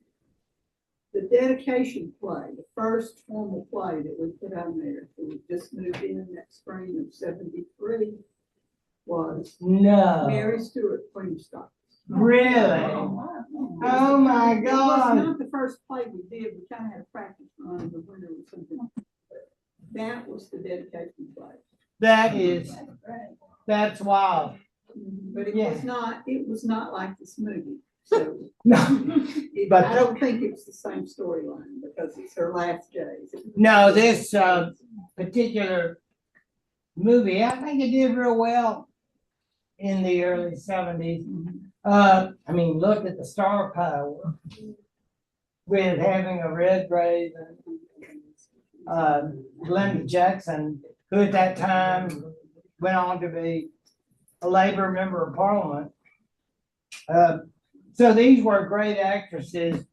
the dedication play, the first formal play that we put on there, that we just moved in that spring of 73, was No. Mary Stewart, Queen of Scots. Really? Oh, my It was God. not the first play we did. We kind of had a practice run in the winter or something. That was the dedication play. That's wild. But it Yeah. was not like this movie. So No, but- I don't think it's the same storyline because it's her last days. no, this particular movie, I think it did real well in the early 70s. Look at the star power with having a Redgrave and Glenda Jackson, who at that time went on to be a Labor member of Parliament. So these were great actresses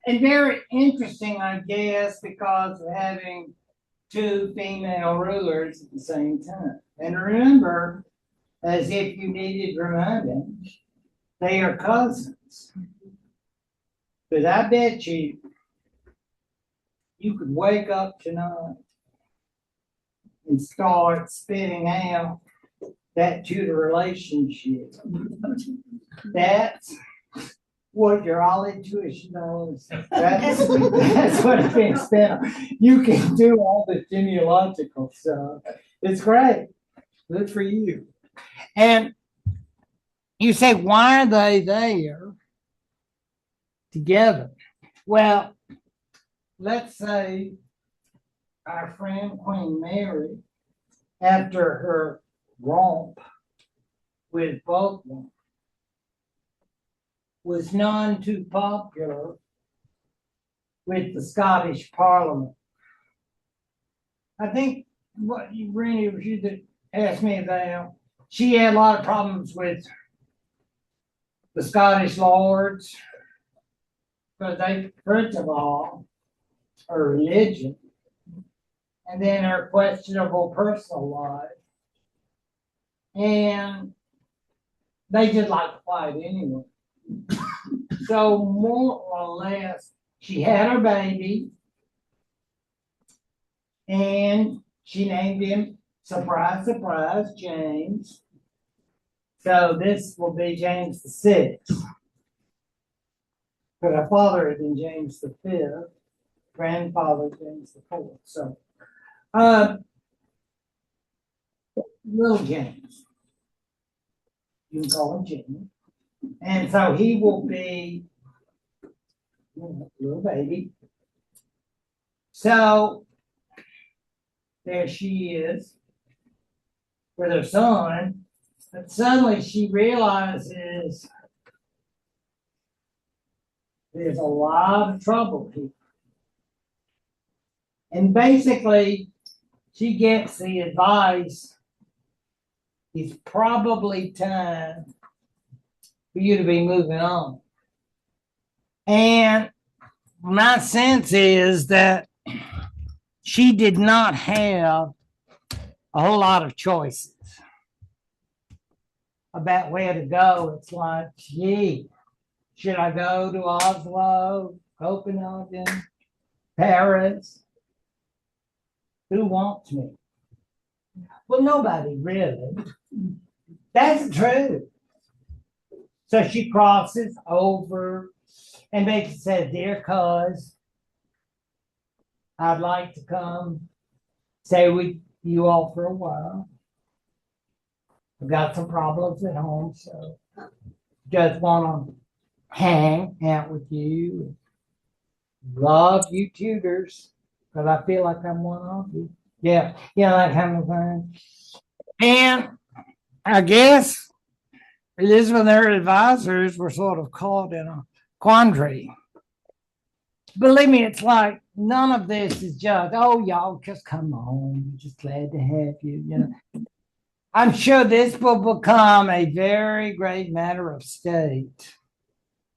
and very interesting, I guess, because of having two female rulers at the same time. And remember, as if you needed reminding. They are cousins. But I bet you could wake up tonight and start spitting out that tutor relationship. That's what your all intuition knows. That's what it's being spent on. You can do all the genealogical stuff. It's great. Good for you. And you say, why are they there together? Well, let's say our friend Queen Mary, after her romp with both of them, was none too popular with the Scottish Parliament. I think what you really was you that asked me about, she had a lot of problems with the Scottish lords, because they, first of all, her religion, and then her questionable personal life. And they just like to fight anyway. So more or less, she had her baby, and she named him, surprise, surprise, James. So this will be James the Sixth. But her father had been James the Fifth, grandfather James the Fourth. So, little James, you can call him Jimmy. And so he will be, little baby. So there she is with her son, but suddenly she realizes there's a lot of trouble here. And basically, she gets the advice, it's probably time for you to be moving on. And my sense is that she did not have a whole lot of choices about where to go. It's like, gee, should I go to Oslo, Copenhagen, Paris? Who wants me? Well, nobody really. That's true. So she crosses over and basically says, dear cuz, I'd like to come stay with you all for a while. I've got some problems at home, so just want to hang out with you. Love you tutors, because I feel like I'm one of you. Yeah, that kind of thing. And I guess Elizabeth and her advisors were sort of caught in a quandary. Believe me, it's like none of this is just, oh, y'all just come on. We're just glad to have you. I'm sure this will become a very great matter of state.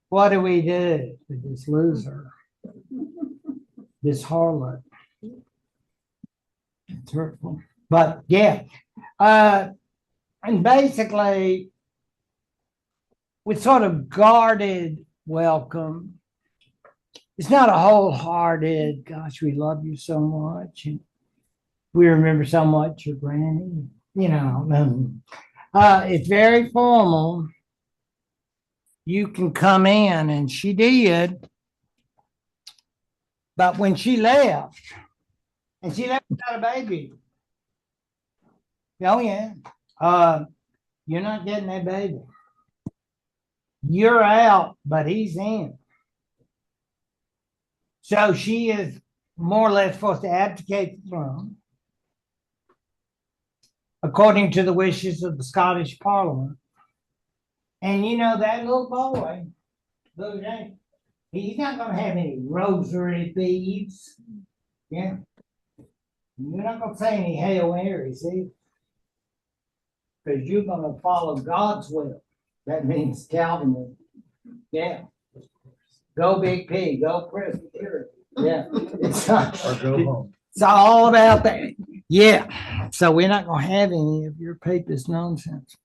What do we do with this loser? This harlot? It's hurtful. But yeah. And basically, with sort of guarded welcome, it's not a wholehearted, gosh, we love you so much. And we remember so much your granny, it's very formal. You can come in, and she did. But when she left, and she left without a baby. Oh, yeah. You're not getting that baby. You're out, but he's in. So she is more or less forced to abdicate the throne according to the wishes of the Scottish Parliament. And that little boy, little James, he's not going to have any rosary beads. Yeah. You're not going to say any Hail Marys either. Because you're going to follow God's will. That means Calvinism. Yeah. Go Big P. Go Presbyterian. Yeah. It's Or go home. It's all about that. Yeah. So we're not going to have any of your papist nonsense.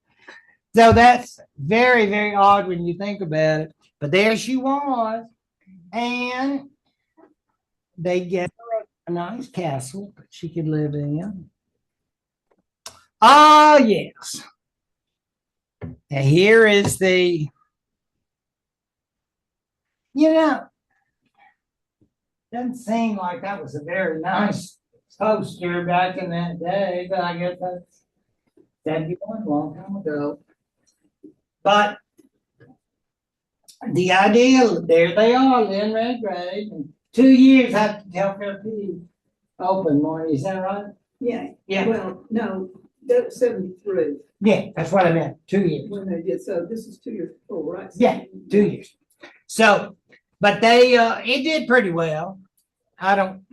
So that's very, very odd when you think about it. But there she was. And they get her a nice castle that she could live in. Ah, yes. And here is the, you know, doesn't seem like that was a very nice poster back in that day, but I guess that'd be one long time ago. But the idea, there they are, Lynn Redgrave, and 2 years after Telfair P opened, Marty, is that right? Yeah, Yeah, well, no, that was 73 yeah, that's what I meant, 2 years. when they did, so this is 2 years before, right? Yeah, 2 years. So, but they, it did pretty well. I don't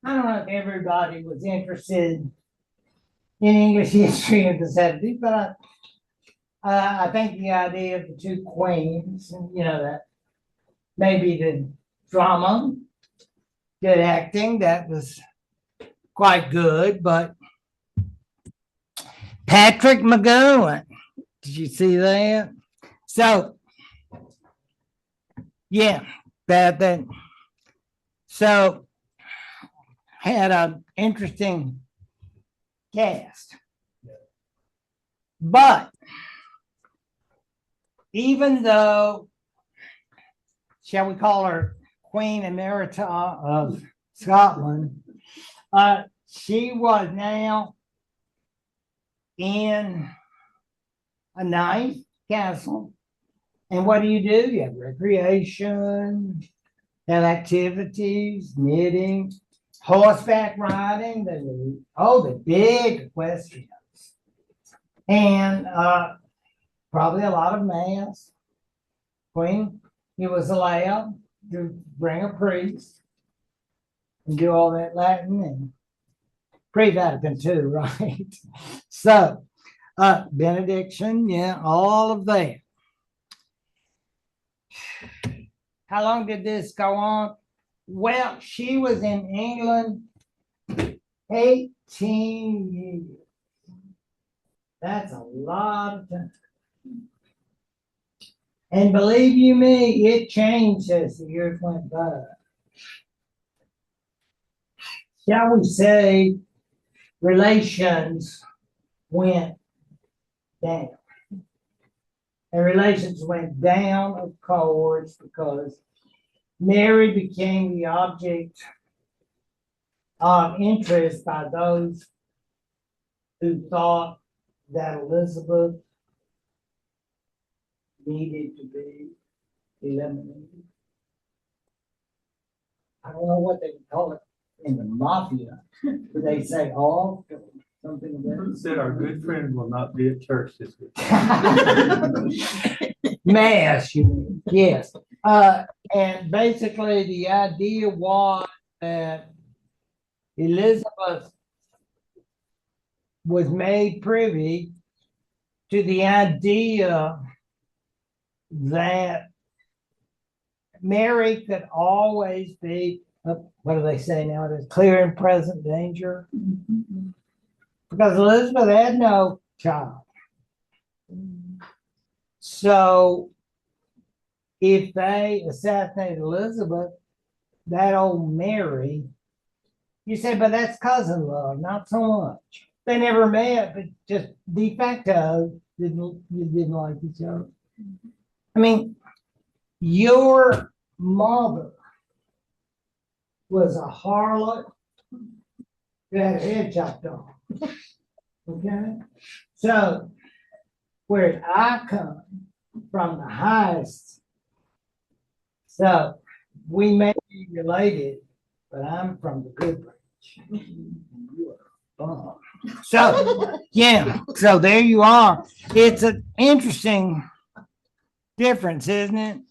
know if everybody was interested in English history of the 70s, but I think the idea of the two queens, you know, that maybe the drama, good acting, that was quite good, but Patrick McGowan, did you see that? So, yeah, that, so had an interesting cast. But even though, shall we call her Queen Emerita of Scotland, she was now in a nice castle. And what do? You have recreation, have activities, knitting, horseback riding, the big equestrians. And probably a lot of mass. Queen, he was allowed to bring a priest and do all that Latin and pre-Vatican too, right? So, benediction, yeah, all of that. How long did this go on? Well, she was in England 18 years. That's a lot of time. And believe you me, it changed as the years went by. Shall we say, relations went down. And relations went down, of course, because Mary became the object of interest by those who thought that Elizabeth needed to be eliminated. I don't know what they call it in the mafia, but they say all something of that. Said our good friend will not be at church this week. Mass, you mean, yes. And basically the idea was that Elizabeth was made privy to the idea that Mary could always be, what do they say nowadays, clear and present danger. Because Elizabeth had no child. So if they assassinated Elizabeth, that old Mary, you say, but that's cousin love, not so much. They never met, but just de facto didn't like each other. I mean, your mother was a harlot who had her head chopped off. Okay? So, whereas I come from the highest, so we may be related, but I'm from the good branch. You are a bum. So, yeah, so there you are. It's an interesting difference, isn't it?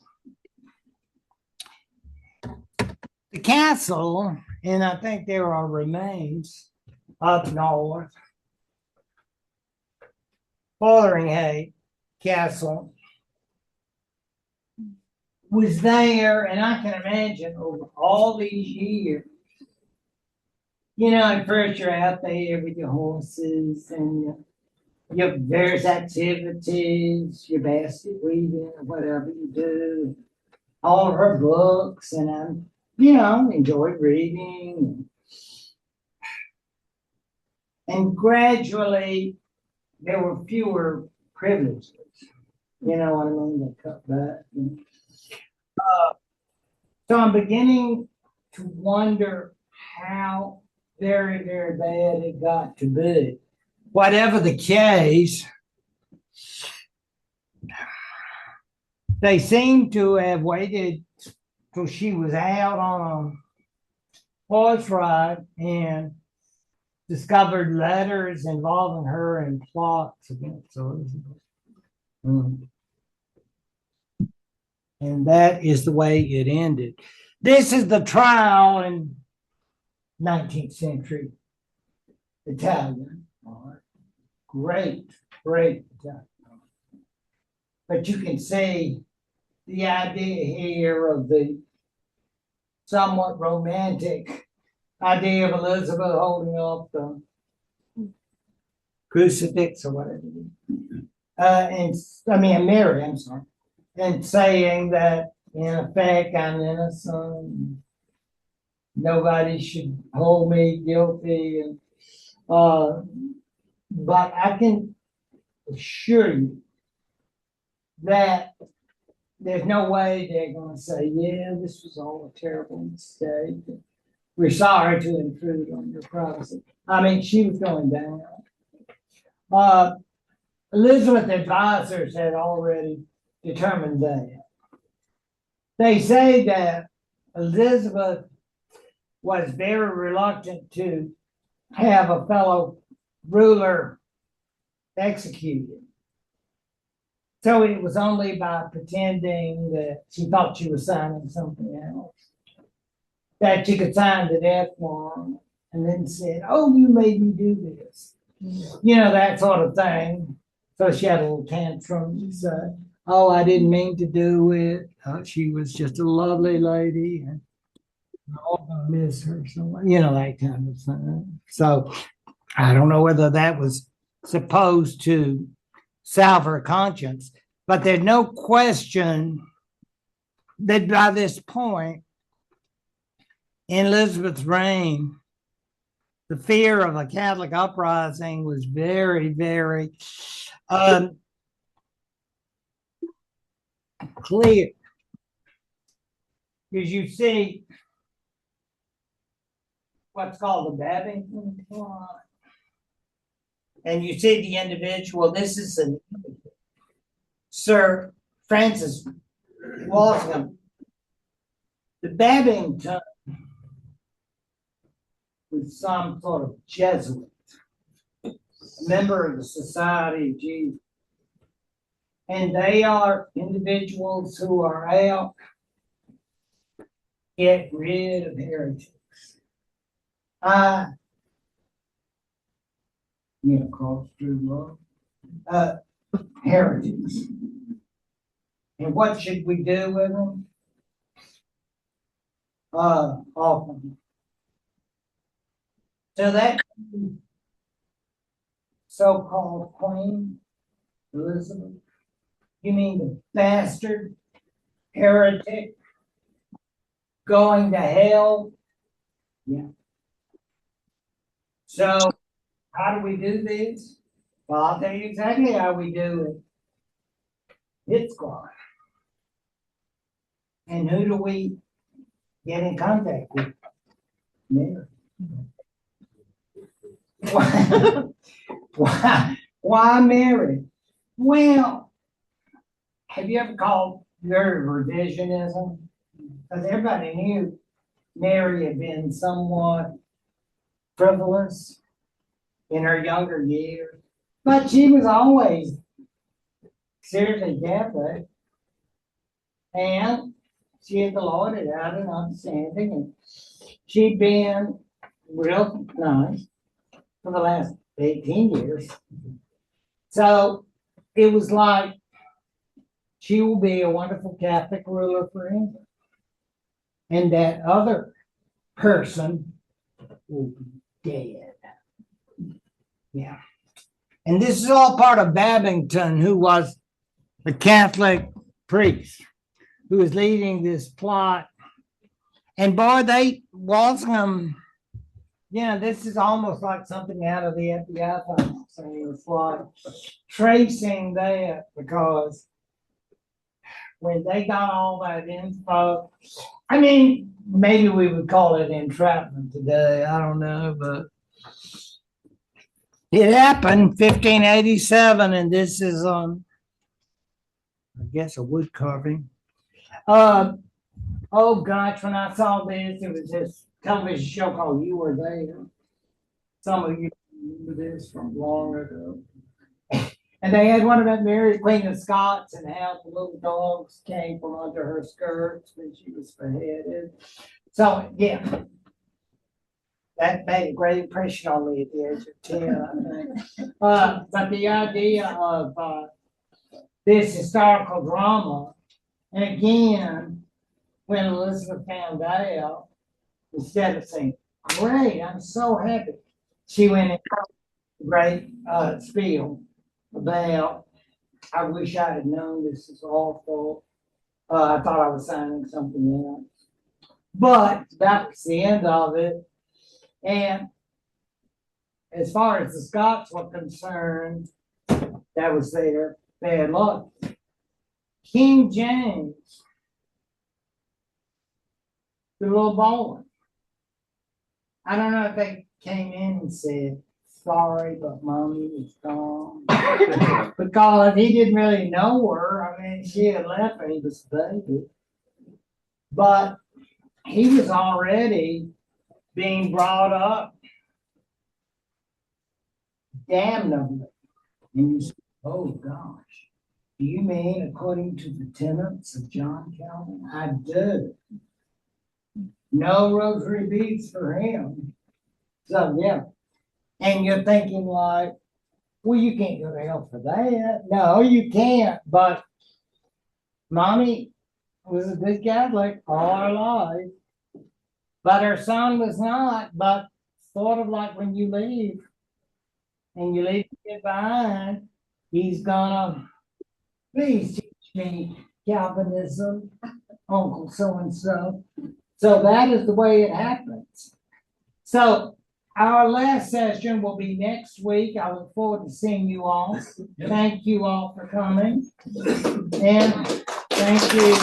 The castle, and I think there are remains up north, Fotheringhay Castle was there, and I can imagine over all these years, you know, at first you're out there with your horses and your various activities, your basket weaving, or whatever you do, all of her books, and enjoyed reading. And gradually, there were fewer privileges. You know what I mean? They cut back. So I'm beginning to wonder how very, very bad it got to be. Whatever the case, they seem to have waited till she was out on a horse ride and discovered letters involving her in plots against Elizabeth. And that is the way it ended. This is the trial in 19th century Italian. Great, great Italian. But you can see the idea here of the somewhat romantic idea of Elizabeth holding up the crucifix or whatever. Mary, I'm sorry, and saying that in effect I'm innocent, nobody should hold me guilty, and but I can assure you that there's no way they're going to say, yeah, this was all a terrible mistake. We're sorry to intrude on your privacy. I mean, she was going down. Elizabeth's advisors had already determined that. They say that Elizabeth was very reluctant to have a fellow ruler executed. So it was only by pretending that she thought she was signing something else that she could sign the death warrant and then said, oh, you made me do this. That sort of thing. So she had a little tantrum. She said, oh, I didn't mean to do it. She was just a lovely lady. And I'll miss her so much. That kind of thing. So I don't know whether that was supposed to salve her conscience, but there's no question that by this point in Elizabeth's reign, the fear of a Catholic uprising was very, very clear. Because you see what's called the Babington plot. And you see the individual, this is Sir Francis Walsingham. The Babington was some sort of Jesuit, a member of the Society of Jesus. And they are individuals who are out to get rid of heretics. Cross through love. Heretics. And what should we do with them? Often. So that so-called Queen Elizabeth, you mean the bastard heretic going to hell? Yeah. So how do we do this? Well, I'll tell you exactly how we do it. Hit squad. And who do we get in contact with? Mary. Why Mary? Well, have you ever called very revisionism? Because everybody knew Mary had been somewhat frivolous in her younger years, but she was always seriously Catholic, and she had the Lord had had an understanding, and she'd been real nice for the last 18 years. So it was like she will be a wonderful Catholic ruler for England, and that other person will be dead. Yeah. And this is all part of Babington, who was the Catholic priest who was leading this plot. And boy, they Walsingham, this is almost like something out of the FBI thing. So it's like tracing that, because when they got all that info, I mean, maybe we would call it entrapment today. I don't know, but it happened 1587, and this is on, I guess, a wood carving. Oh gosh, when I saw this, it was this television show called You Were There. Some of you remember this from long ago. And they had one about Mary Queen of Scots and how the little dogs came from under her skirts when she was beheaded. So, yeah, that made a great impression on me at the age of 10, I think. But the idea of this historical drama, and again, when Elizabeth found out, instead of saying, great, I'm so happy, she went in a great spiel about, I wish I had known this is awful. I thought I was signing something else. But that was the end of it. And as far as the Scots were concerned, that was their bad luck. King James, the little boy, I don't know if they came in and said, sorry, but mommy is gone. Because he didn't really know her. I mean, she had left when he was a baby. But he was already being brought up damnably. And you say, oh gosh, do you mean according to the tenets of John Calvin? I do. No rosary beads for him. So, yeah. And you're thinking like, well, you can't go to hell for that. No, you can't. But mommy was a good Catholic all her life. But her son was not. But sort of like when you leave and you leave the kid behind, he's gonna, please teach me Calvinism, Uncle so-and-so. So that is the way it happens. So our last session will be next week. I look forward to seeing you all. Thank you all for coming. And thank you.